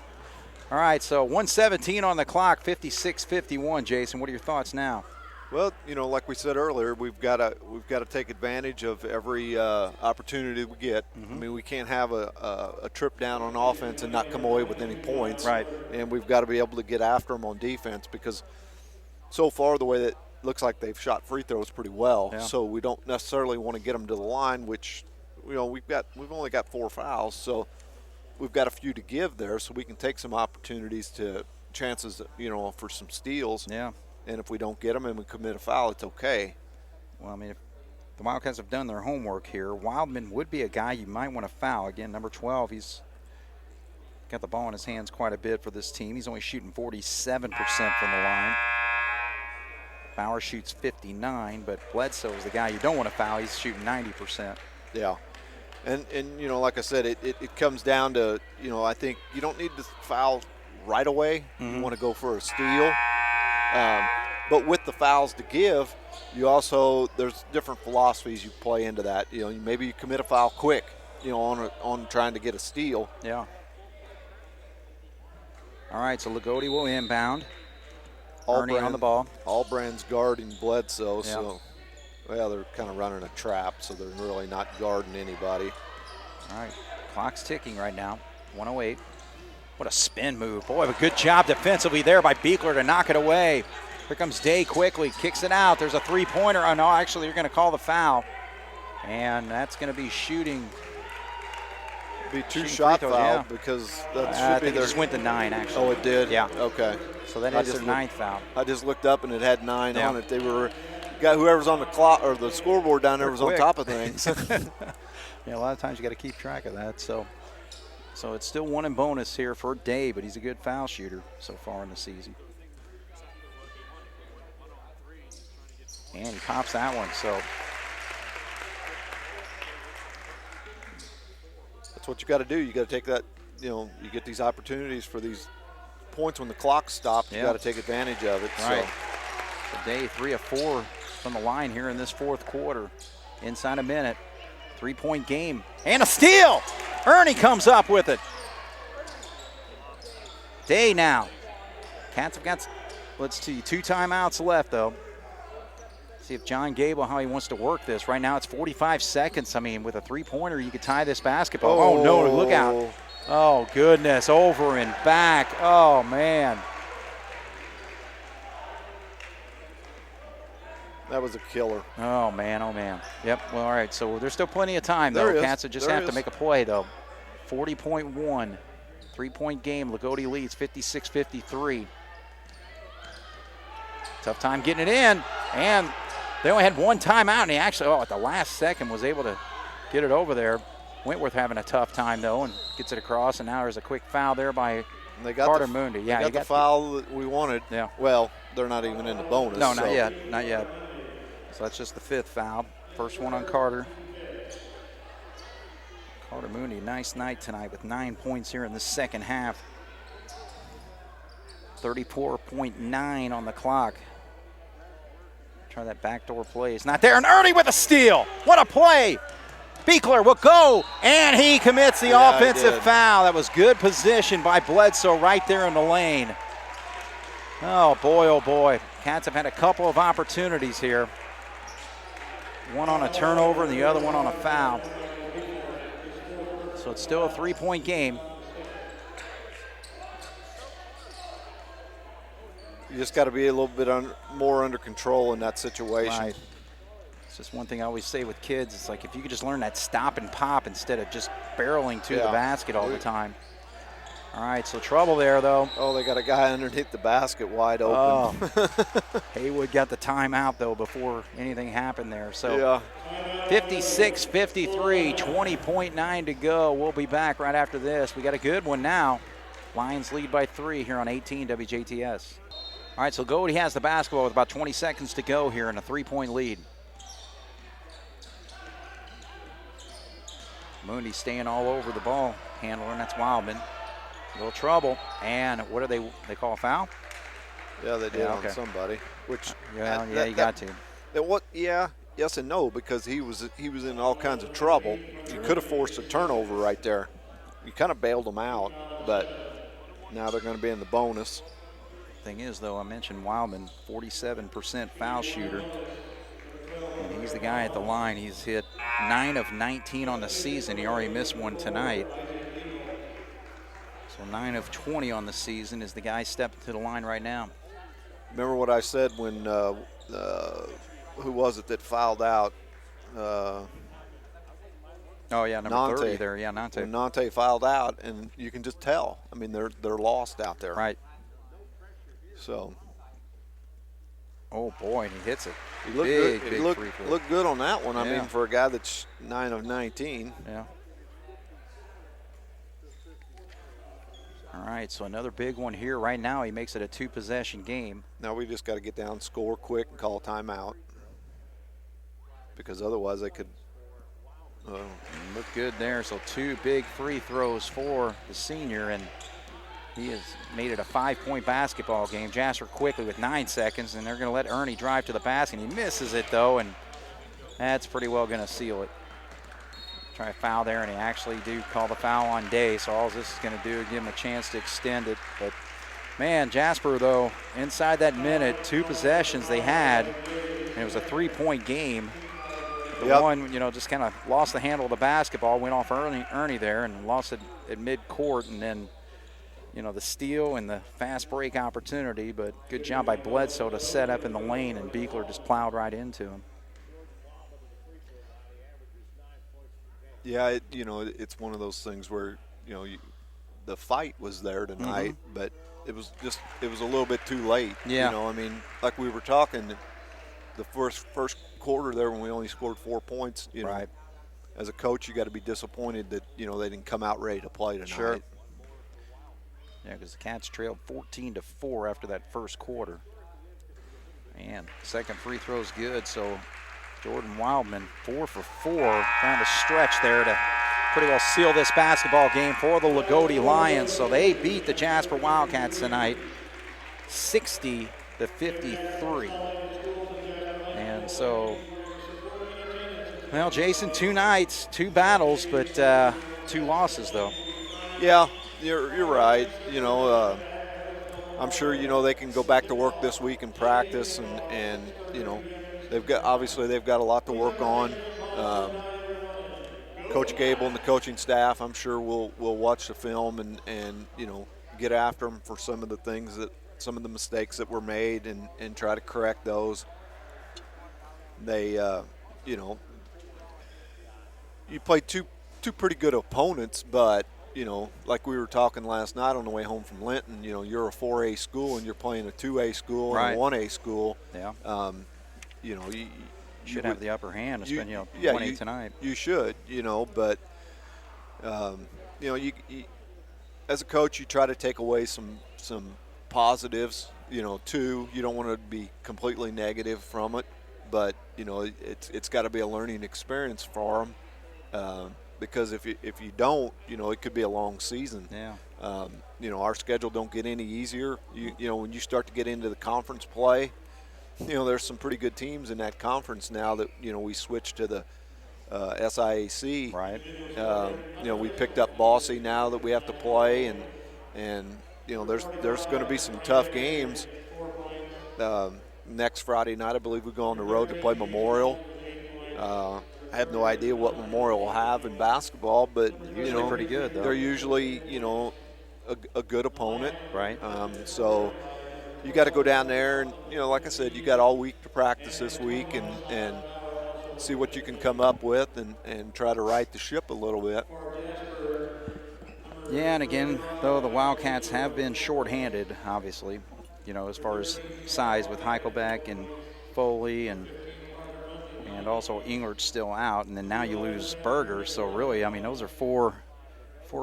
All right, so 1:17 on the clock, 56-51. Jason, what are your thoughts now? Well, you know, like we said earlier, we've got to take advantage of every opportunity we get. Mm-hmm. I mean, we can't have a trip down on offense and not come away with any points. Right. And we've got to be able to get after them on defense because so far the way that looks like they've shot free throws pretty well. Yeah. So we don't necessarily want to get them to the line, which, you know, we've only got 4 fouls, so we've got a few to give there, so we can take some opportunities to chances, you know, for some steals. Yeah. And if we don't get them and we commit a foul, it's okay. Well, I mean, if the Wildcats have done their homework here, Wildman would be a guy you might want to foul. Again, number 12, he's got the ball in his hands quite a bit for this team. He's only shooting 47% from the line. Bauer shoots 59, but Bledsoe is the guy you don't want to foul. He's shooting 90%. Yeah. And you know, like I said, it comes down to, you know, I think you don't need to foul right away. Mm-hmm. You want to go for a steal. But with the fouls to give, you also, there's different philosophies you play into that. You know, maybe you commit a foul quick, you know, on trying to get a steal. Yeah. All right, so Loogootee will inbound. Ernie on the ball. Allbrand's guarding Bledsoe, Yeah. so, well, they're kind of running a trap, so they're really not guarding anybody. All right, clock's ticking right now, 1:08. What a spin move. Boy, a good job defensively there by Beekler to knock it away. Here comes Day quickly, kicks it out. There's a three-pointer. Oh, no, actually, you're going to call the foul. And that's going to be shooting. Be two-shot foul, yeah. because that I should be think it their. just went to 9, actually. Oh, it did? Yeah. Okay. So that I is their just 9th foul. I just looked up and it had 9 Yeah. on it. They were, whoever's on the clock or the scoreboard down there They're was quick. on top of things. Yeah, a lot of times you got to keep track of that. So it's still 1 in bonus here for Day, but he's a good foul shooter so far in the season. And he pops that one. So That's what you got to do. You got to take that, you know, you get these opportunities for these points when the clock stops. You Yeah. got to take advantage of it. right. So. So Day 3 of 4 from the line here in this fourth quarter. Inside a minute. 3-point game. And a steal! Ernie comes up with it. Day now. Cats have got, let's see, 2 timeouts left, though. See if John Gable, how he wants to work this. Right now it's 45 seconds. I mean, with a 3-pointer, you could tie this basketball. Oh, no, look out. Oh, goodness, over and back. Oh, man. That was a killer. Oh, man, oh, man. Yep, well, all right, so there's still plenty of time, though. There is. Cats just There have to is. make a play, though. 40.1, 3-point game. Loogootee leads 56-53. Tough time getting it in, and they only had 1 timeout, and he actually, at the last second was able to get it over there. Wentworth having a tough time, though, and gets it across, and now there's a quick foul there by And they got Carter the, Moondy. they Yeah, got you the foul that we wanted. Yeah. Well, they're not even in the bonus. No, so. not yet, not yet. So that's just the 5th foul. First one on Carter. Carter Mooney, nice night tonight with 9 points here in the second half. 34.9 on the clock. Try that backdoor play. It's not there. And Ernie with a steal. What a play. Beekler will go, and he commits the offensive he foul. That was good position by Bledsoe right there in the lane. Oh, boy. Cats have had a couple of opportunities here. One on a turnover and the other one on a foul. So it's still a 3-point game. You just got to be a little bit more under control in that situation. Right. It's just one thing I always say with kids. It's like if you could just learn that stop and pop instead of just barreling to the basket all the time. All right, so trouble there, though. Oh, they got a guy underneath the basket wide open. Oh. Haywood got the timeout, though, before anything happened there. So 56-53, 20.9 to go. We'll be back right after this. We got a good one now. Lions lead by 3 here on 18 WJTS. All right, so Loogootee has the basketball with about 20 seconds to go here in a 3-point lead. Mooney staying all over the ball handler, and that's Wildman. A little trouble, and what do they call a foul? Yeah, they did on somebody. Which you got to. Yes and no, because he was in all kinds of trouble. You could have forced a turnover right there. You kind of bailed him out, but now they're going to be in the bonus. Thing is, though, I mentioned Wildman, 47% foul shooter. And he's the guy at the line. He's hit 9 of 19 on the season. He already missed one tonight. So 9 of 20 on the season is the guy stepping to the line right now. Remember what I said when, who was it that fouled out? Oh, yeah, number 30 there. Yeah, Nante. When Nante fouled out, and you can just tell. I mean, they're lost out there. Right. So. Oh, boy, and he hits it. He looked good on that one. I mean, for a guy that's 9 of 19. Yeah. All right, so another big one here. Right now, he makes it a 2-possession game. Now we just got to get down, score quick, and call a timeout. Because otherwise they could look good there. So 2 big free throws for the senior, and he has made it a 5-point basketball game. Jasper quickly with 9 seconds, and they're going to let Ernie drive to the basket. He misses it, though, and that's pretty well going to seal it. Try a foul there, and they actually do call the foul on Day, so all this is going to do is give him a chance to extend it. But, man, Jasper, though, inside that minute, 2 possessions they had, and it was a 3-point game. The one, just kind of lost the handle of the basketball, went off Ernie there and lost it at mid-court, and then, the steal and the fast break opportunity, but good job by Bledsoe to set up in the lane, and Beekler just plowed right into him. Yeah, it's one of those things where, the fight was there tonight, but it was a little bit too late. Yeah. I mean, like we were talking, the first quarter there when we only scored 4 points, right. As a coach, you got to be disappointed that, they didn't come out ready to play tonight. Sure. Yeah, because the Cats trailed 14-4 after that first quarter. And second free throw's good, so Jordan Wildman, 4 for 4, trying to stretch there to pretty well seal this basketball game for the Loogootee Lions. So they beat the Jasper Wildcats tonight, 60-53. And so, well, Jason, 2 nights, 2 battles, but 2 losses, though. Yeah, you're right. I'm sure they can go back to work this week and practice, and they've got a lot to work on. Coach Gable and the coaching staff, I'm sure will watch the film and get after them for some of the mistakes that were made and try to correct those. They you play two pretty good opponents, but like we were talking last night on the way home from Linton, you're a 4A school and you're playing a 2A school right. and a 1A school. Yeah. You should have the upper hand. It's been 1A tonight. You should, but you as a coach, you try to take away some positives. Too. You don't want to be completely negative from it, but it's got to be a learning experience for them. Because if you don't, it could be a long season. Yeah. Our schedule don't get any easier. When you start to get into the conference play, there's some pretty good teams in that conference now that we switched to the SIAC. Right. We picked up Bossy now that we have to play, and there's going to be some tough games. Next Friday night, I believe we go on the road to play Memorial. I have no idea what Memorial will have in basketball, but They're usually pretty good, though. They're usually a good opponent. Right. So you got to go down there, and like I said, you got all week to practice this week and see what you can come up with and try to right the ship a little bit. Yeah, and again, though, the Wildcats have been shorthanded, obviously, as far as size with Heichelbeck and Foley and also Englert's still out, and then now you lose Berger. So really, I mean, those are four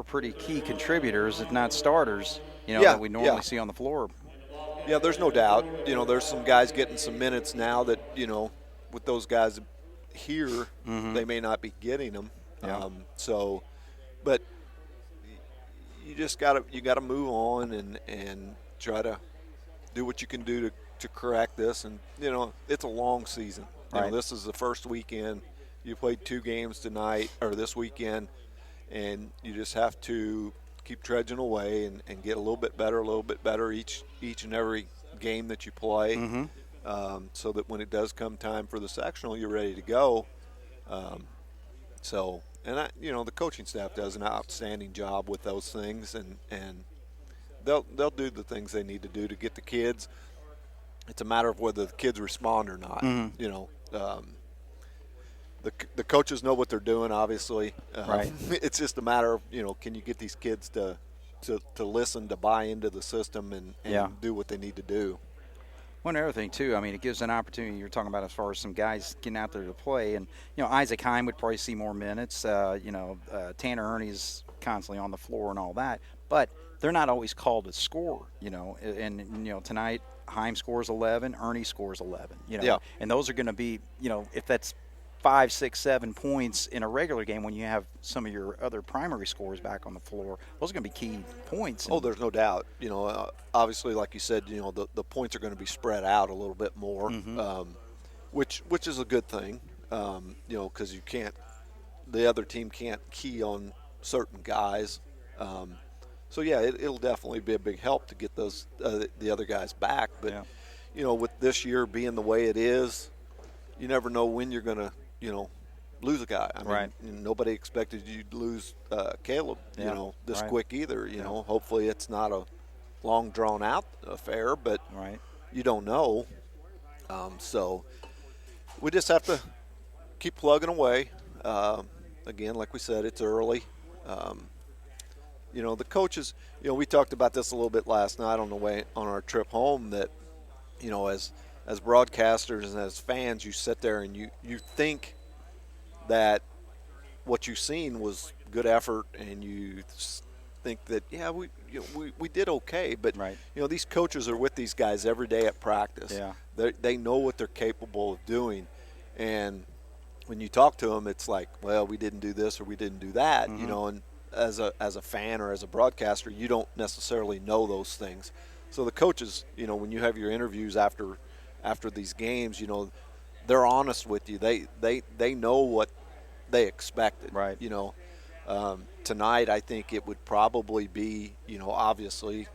pretty key contributors, if not starters, that we normally see on the floor. Yeah, there's no doubt. There's some guys getting some minutes now that, with those guys here, they may not be getting them. Yeah. But you just gotta move on and try to do what you can do to correct this. And it's a long season. Right. This is the first weekend. You played 2 games tonight or this weekend, and you just have to keep trudging away and get a little bit better each and every game that you play, so that when it does come time for the sectional, you're ready to go. The coaching staff does an outstanding job with those things, and they'll do the things they need to do to get the kids. It's a matter of whether the kids respond or not. The coaches know what they're doing, obviously. Right. It's just a matter of, can you get these kids to listen, to buy into the system and do what they need to do. One other thing, too, I mean, it gives an opportunity you're talking about as far as some guys getting out there to play. And, Isaac Heim would probably see more minutes. Tanner Ernie's constantly on the floor and all that. But they're not always called to score, And tonight, Heim scores 11, Ernie scores 11, And those are going to be, if that's 5, 6, 7 points in a regular game when you have some of your other primary scores back on the floor, those are going to be key points. Oh, there's no doubt. Obviously, like you said, the points are going to be spread out a little bit more, which is a good thing, because the other team can't key on certain guys. It'll definitely be a big help to get those the other guys back. But with this year being the way it is, you never know when you're going to lose a guy. I mean, nobody expected you to lose Caleb, this quick either. Hopefully it's not a long drawn out affair, but you don't know. So we just have to keep plugging away. Again, like we said, it's early. The coaches, we talked about this a little bit last night on the way on our trip home, that, as broadcasters and as fans, you sit there and you think that what you've seen was good effort, and you think that, we did okay. But, these coaches are with these guys every day at practice. Yeah. They know what they're capable of doing. And when you talk to them, it's like, well, we didn't do this or we didn't do that, and as a fan or as a broadcaster, you don't necessarily know those things. So the coaches, when you have your interviews after these games, they're honest with you. They know what they expected. Right. Tonight I think it would probably be, obviously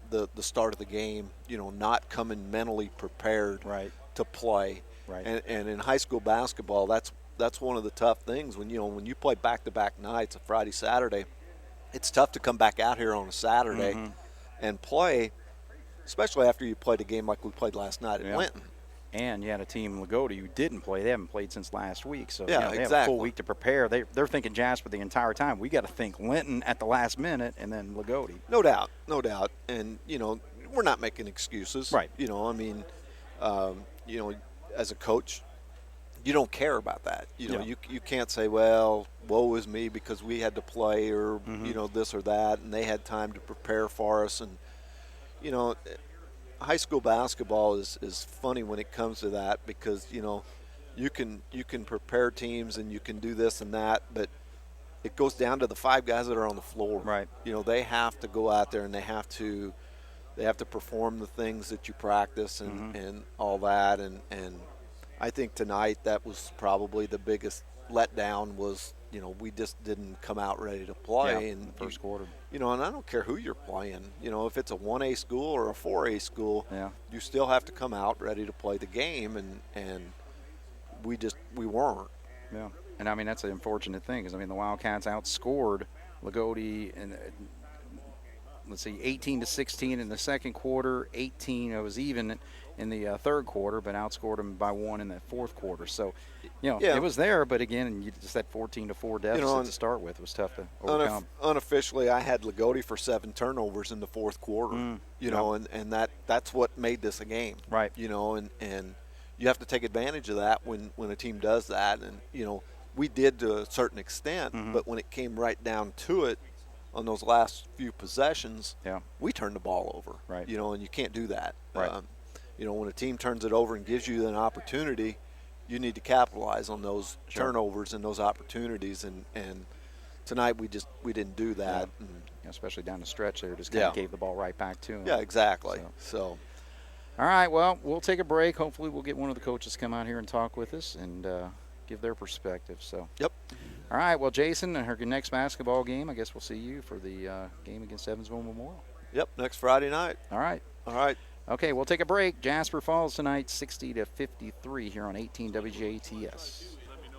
the start of the game, not coming mentally prepared to play. Right. And in high school basketball, that's one of the tough things when you play back-to-back nights, a Friday, Saturday. It's tough to come back out here on a Saturday and play, especially after you played a game like we played last night at Linton. And you had a team, Loogootee, who didn't play. They haven't played since last week. So they exactly. have a full week to prepare. They're thinking Jasper the entire time. We got to think Linton at the last minute and then Loogootee. No doubt. And, we're not making excuses. Right. As a coach, you don't care about that. You can't say, well, woe is me because we had to play or, this or that, and they had time to prepare for us. And, high school basketball is funny when it comes to that because, you can prepare teams and you can do this and that, but it goes down to the 5 guys that are on the floor. Right. They have to go out there and they have to perform the things that you practice and all that. And I think tonight that was probably the biggest letdown was, we just didn't come out ready to play in the first quarter. And I don't care who you're playing. If it's a 1A school or a 4A school, yeah. you still have to come out ready to play the game, and we weren't. Yeah, and I mean that's an unfortunate thing because the Wildcats outscored Loogootee and let's see, 18-16 in the second quarter, 18. It was even in the third quarter, but outscored them by 1 in the fourth quarter. So, it was there, but again, just that 14-4 deficit to start with was tough to overcome. Unofficially, I had Loogootee for 7 turnovers in the fourth quarter. And that's what made this a game. Right. And you have to take advantage of that when a team does that. And we did to a certain extent, but when it came right down to it, on those last few possessions, we turned the ball over. Right. And you can't do that. Right. When a team turns it over and gives you an opportunity, you need to capitalize on those turnovers and those opportunities. And tonight we didn't do that. Yeah. And especially down the stretch there, just kind of gave the ball right back to them. Yeah, exactly. So. All right, well, we'll take a break. Hopefully we'll get one of the coaches to come out here and talk with us and give their perspective. So. Yep. All right, well, Jason, our next basketball game, I guess we'll see you for the game against Evansville Memorial. Yep, next Friday night. All right. Okay, we'll take a break. Jasper falls tonight 60-53 here on 18 WJTS.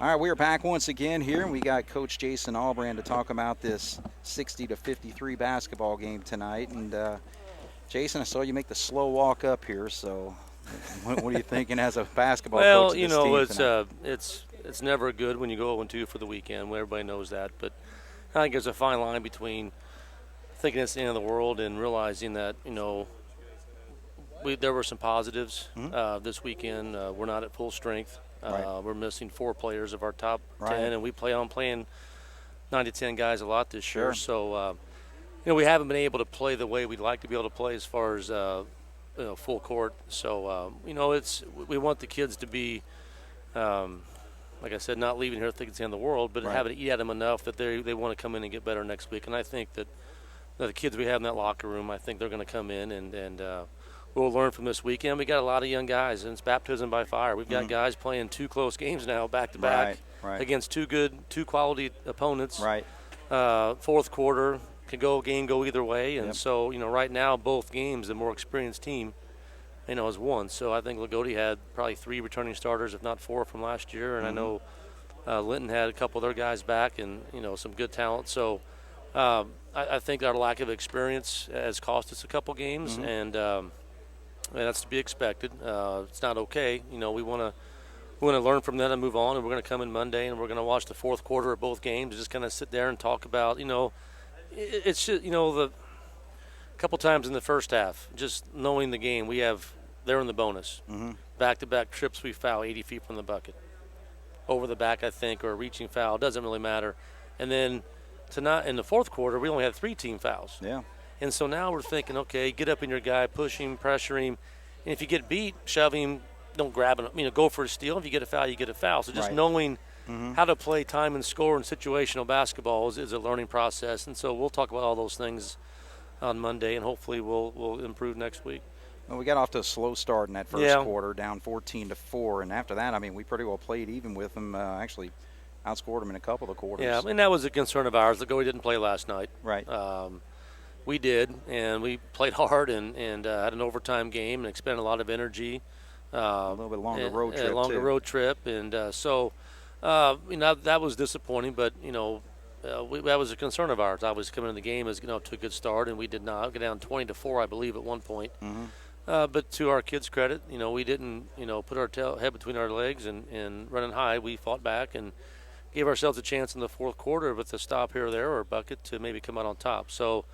All right, we are back once again here, and we got Coach Jason Albrand to talk about this 60-53 basketball game tonight. And, Jason, I saw you make the slow walk up here, so what are you thinking as a basketball coach? Well, it's never good when you go 0-2 for the weekend. Everybody knows that. But I think there's a fine line between thinking it's the end of the world and realizing that, there were some positives this weekend. We're not at full strength. We're missing 4 players of our top 10, and we plan on playing 9 to 10 guys a lot this year. So, we haven't been able to play the way we'd like to be able to play as far as full court. So, we want the kids to be like I said, not leaving here thinking it's the end of the world, but having to eat at them enough that they want to come in and get better next week. And I think that the kids we have in that locker room, I think they're going to come in and we'll learn from this weekend. We got a lot of young guys, and it's baptism by fire. We've got guys playing 2 close games now back-to-back against 2 quality opponents. Right. Fourth quarter could go either way. And so, right now both games, the more experienced team has won. So I think Loogootee had probably 3 returning starters, if not 4 from last year. And I know Linton had a couple of their guys back and, some good talent. So I think our lack of experience has cost us a couple games, and that's to be expected. It's not okay. We want to learn from that and move on, and we're going to come in Monday and we're going to watch the fourth quarter of both games and just kind of sit there and talk about, it's just, the – couple times in the first half, just knowing the game, they're in the bonus. Back-to-back trips, we foul 80 feet from the bucket. Over the back, I think, or a reaching foul, doesn't really matter. And then tonight, in the fourth quarter, we only had 3 team fouls. Yeah. And so now we're thinking, okay, get up in your guy, push him, pressure him. And if you get beat, shove him, don't grab him, go for a steal. If you get a foul, you get a foul. So just knowing how to play time and score and situational basketball is a learning process. And so we'll talk about all those things on Monday, and hopefully we'll improve next week. Well, we got off to a slow start in that first quarter, down 14-4, and after that, we pretty well played even with them. Actually, outscored them in a couple of quarters. Yeah, and that was a concern of ours. We didn't play last night. Right. We did, and we played hard and had an overtime game and expended a lot of energy. A little bit longer road trip. Road trip, and so that was disappointing, but that was a concern of ours. I was coming in the game as to a good start, and we did not get down 20-4, I believe, at one point. But to our kids' credit, we didn't put our head between our legs and running high. We fought back and gave ourselves a chance in the fourth quarter with a stop here or there or a bucket to maybe come out on top. So,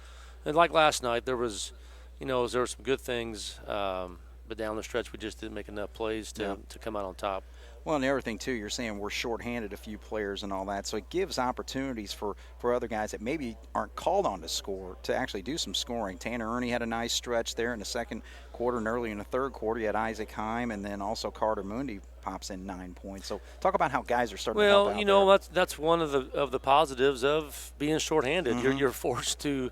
and like last night, there were some good things, but down the stretch we just didn't make enough plays to come out on top. Well, and the other thing, too, you're saying we're shorthanded a few players and all that, so it gives opportunities for other guys that maybe aren't called on to score to actually do some scoring. Tanner Ernie had a nice stretch there in the second quarter, and early in the third quarter you had Isaac Heim, and then also Carter Mundy pops in 9 points. So talk about how guys are starting to help out there. That's one of the positives of being shorthanded. You're forced to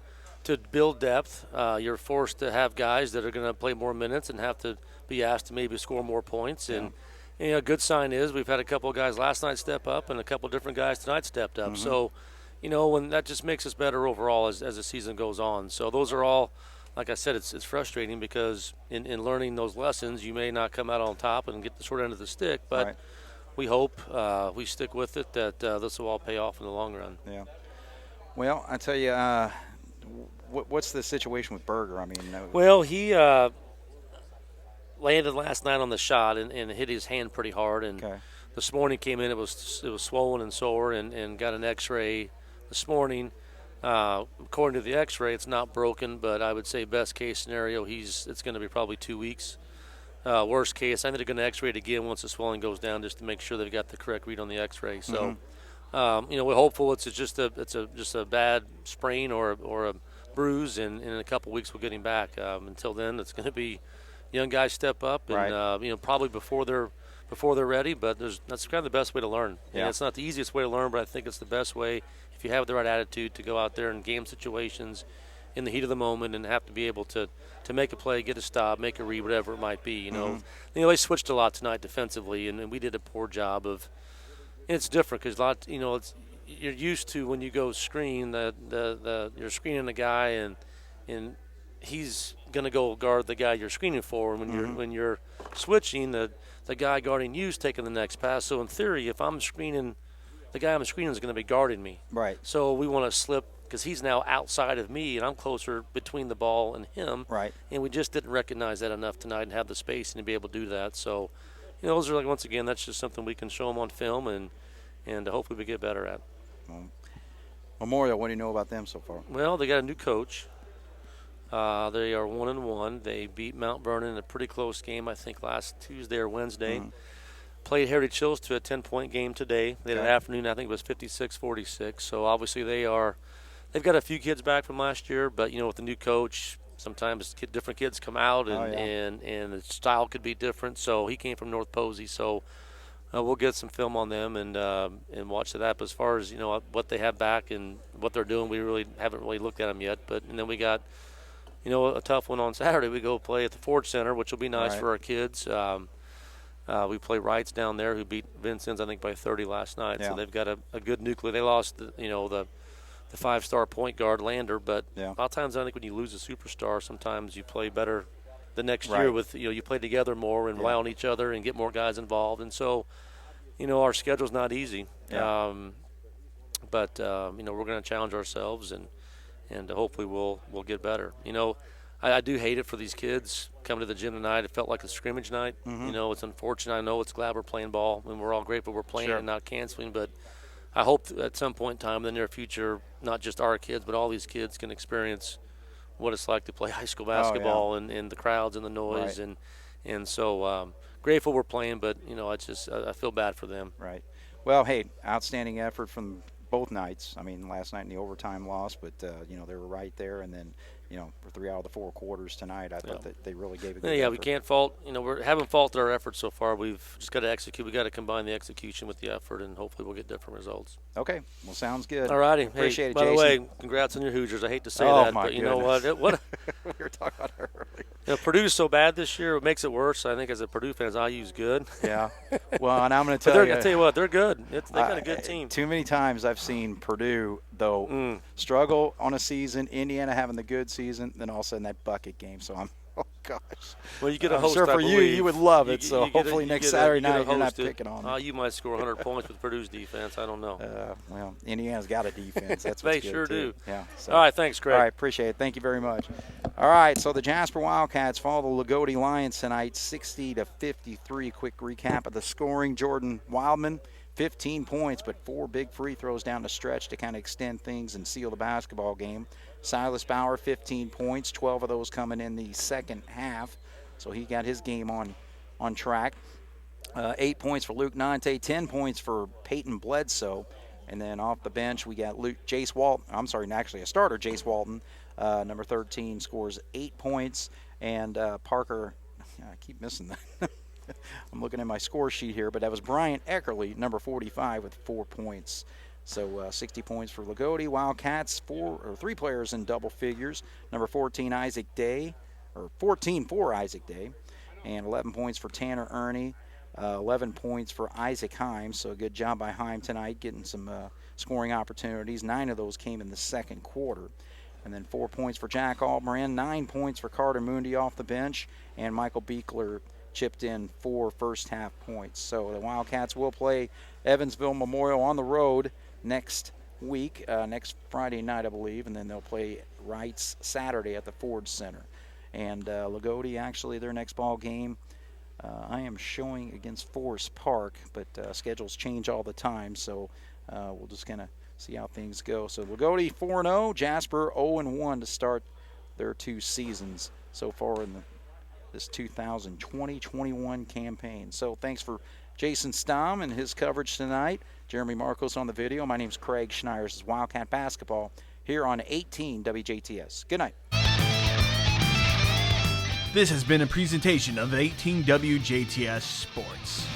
build depth. You're forced to have guys that are going to play more minutes and have to be asked to maybe score more points. You know, a good sign is we've had a couple of guys last night step up and a couple of different guys tonight stepped up. So, you know, when that just makes us better overall as the season goes on. So those are all, like I said, it's frustrating because in learning those lessons, you may not come out on top and get the short end of the stick, but we hope we stick with it that this will all pay off in the long run. Yeah. Well, I tell you, what's the situation with Berger? I mean, well, he landed last night on the shot and hit his hand pretty hard. And this morning came in, it was swollen and sore, and got an X-ray this morning. According to the X-ray, it's not broken, but I would say best case scenario, it's going to be probably 2 weeks. Worst case, I think they're going to X-ray it again once the swelling goes down, just to make sure they've got the correct read on the X-ray. So, you know, we're hopeful it's just a bad sprain or a bruise, and in a couple weeks we'll get him back. Until then, it's going to be young guys step up, and you know, probably before they're ready. But that's kind of the best way to learn. Yeah. And it's not the easiest way to learn, but I think it's the best way if you have the right attitude to go out there in game situations, in the heat of the moment, and have to be able to make a play, get a stop, make a read, whatever it might be. You know, they switched a lot tonight defensively, and we did a poor job of. And it's different because you're used to when you go screen you're screening the guy and he's going to go guard the guy you're screening for, and when you're switching, the guy guarding you's taking the next pass. So in theory, if I'm screening, the guy I'm screening is going to be guarding me. Right. So we want to slip because he's now outside of me and I'm closer between the ball and him. Right. And we just didn't recognize that enough tonight and have the space and to be able to do that. So, you know, those are like, once again, that's just something we can show them on film and hopefully we get better at. Memorial, what do you know about them so far? Well, they got a new coach. They are 1-1. They beat Mount Vernon in a pretty close game, I think, last Tuesday or Wednesday. Played Heritage Hills to a 10-point game today. They had an afternoon, I think it was 56-46. So obviously they've got a few kids back from last year, but, you know, with the new coach, sometimes different kids come out and the style could be different. So he came from North Posey, so we'll get some film on them and watch that. But as far as, you know, what they have back and what they're doing, we really haven't really looked at them yet. And then we got, you know, a tough one on Saturday. We go play at the Ford Center, which will be nice for our kids. We play Wrights down there, who beat Vincennes, I think, by 30 last night. So they've got a good nucleus. They lost, the five-star point guard, Lander. But a lot of times I think when you lose a superstar, sometimes you play better the next year with, you know, you play together more and rely on each other and get more guys involved. And so, you know, our schedule's not easy. But, you know, we're going to challenge ourselves and hopefully we'll get better. You know, I do hate it for these kids coming to the gym tonight. It felt like a scrimmage night. You know, it's unfortunate. I know it's glad we're playing ball, and we're all grateful we're playing and not canceling. But I hope at some point in time in the near future, not just our kids, but all these kids can experience what it's like to play high school basketball and the crowds and the noise. And so grateful we're playing, but, you know, I feel bad for them. Right. Well, hey, outstanding effort from both nights. I mean, last night in the overtime loss, but, you know, they were right there. And then, you know, for 3 out of the 4 quarters tonight, I thought that they really gave a good effort. We can't fault, you know, we haven't faulted our efforts so far. We've just got to execute. We've got to combine the execution with the effort, and hopefully we'll get different results. Okay. Well, sounds good. All righty. Appreciate it, by Jason. the way, congrats on your Hoosiers. I hate to say that, but you know what? We were talking about it earlier. You know, Purdue's so bad this year, it makes it worse. I think as a Purdue fan, IU's good. Yeah. Well, and I'm going to tell you. I tell you what, they're good. They got a good team. Too many times I've seen Purdue, though, struggle on a season, Indiana having the good season, then all of a sudden that bucket game. So I'm, oh, gosh. Well, you get a host, I'm sure for you would love it. So hopefully next Saturday night you're not picking on them. You might score 100 points with Purdue's defense. I don't know. Well, Indiana's got a defense. That's what's they good sure too. do. Yeah. So. All right, thanks, Craig. All right, appreciate it. Thank you very much. All right, so the Jasper Wildcats fall the Loogootee Lions tonight, 60-53. Quick recap of the scoring: Jordan Wildman, 15 points, but 4 big free throws down the stretch to kind of extend things and seal the basketball game. Silas Bauer, 15 points, 12 of those coming in the second half. So he got his game on track. 8 points for Luke Nante, 10 points for Peyton Bledsoe. And then off the bench, we got Jace Walton. I'm sorry, actually a starter, Jace Walton, number 13, scores 8 points. And Parker, I keep missing that. I'm looking at my score sheet here, but that was Bryant Eckerly, number 45, with 4 points. So 60 points for Loogootee. Wildcats, 3 players in double figures. Number 14, Isaac Day, or 14 for Isaac Day, and 11 points for Tanner Ernie. 11 points for Isaac Heim, so a good job by Heim tonight getting some scoring opportunities. 9 of those came in the second quarter. And then 4 points for Jack Altman, 9 points for Carter Mundy off the bench, and Michael Beekler chipped in 4 first-half points. So the Wildcats will play Evansville Memorial on the road next week, next Friday night, I believe, and then they'll play Wrights Saturday at the Ford Center. And Loogootee, actually, their next ball game, I am showing against Forest Park, but schedules change all the time, so we'll just kind of see how things go. So Loogootee 4-0, Jasper 0-1 to start their 2 seasons so far in this 2020-21 campaign. So thanks for Jason Stamm and his coverage tonight. Jeremy Markos on the video. My name's Craig Schneider. This is Wildcat Basketball here on 18 WJTS. Good night. This has been a presentation of 18 WJTS Sports.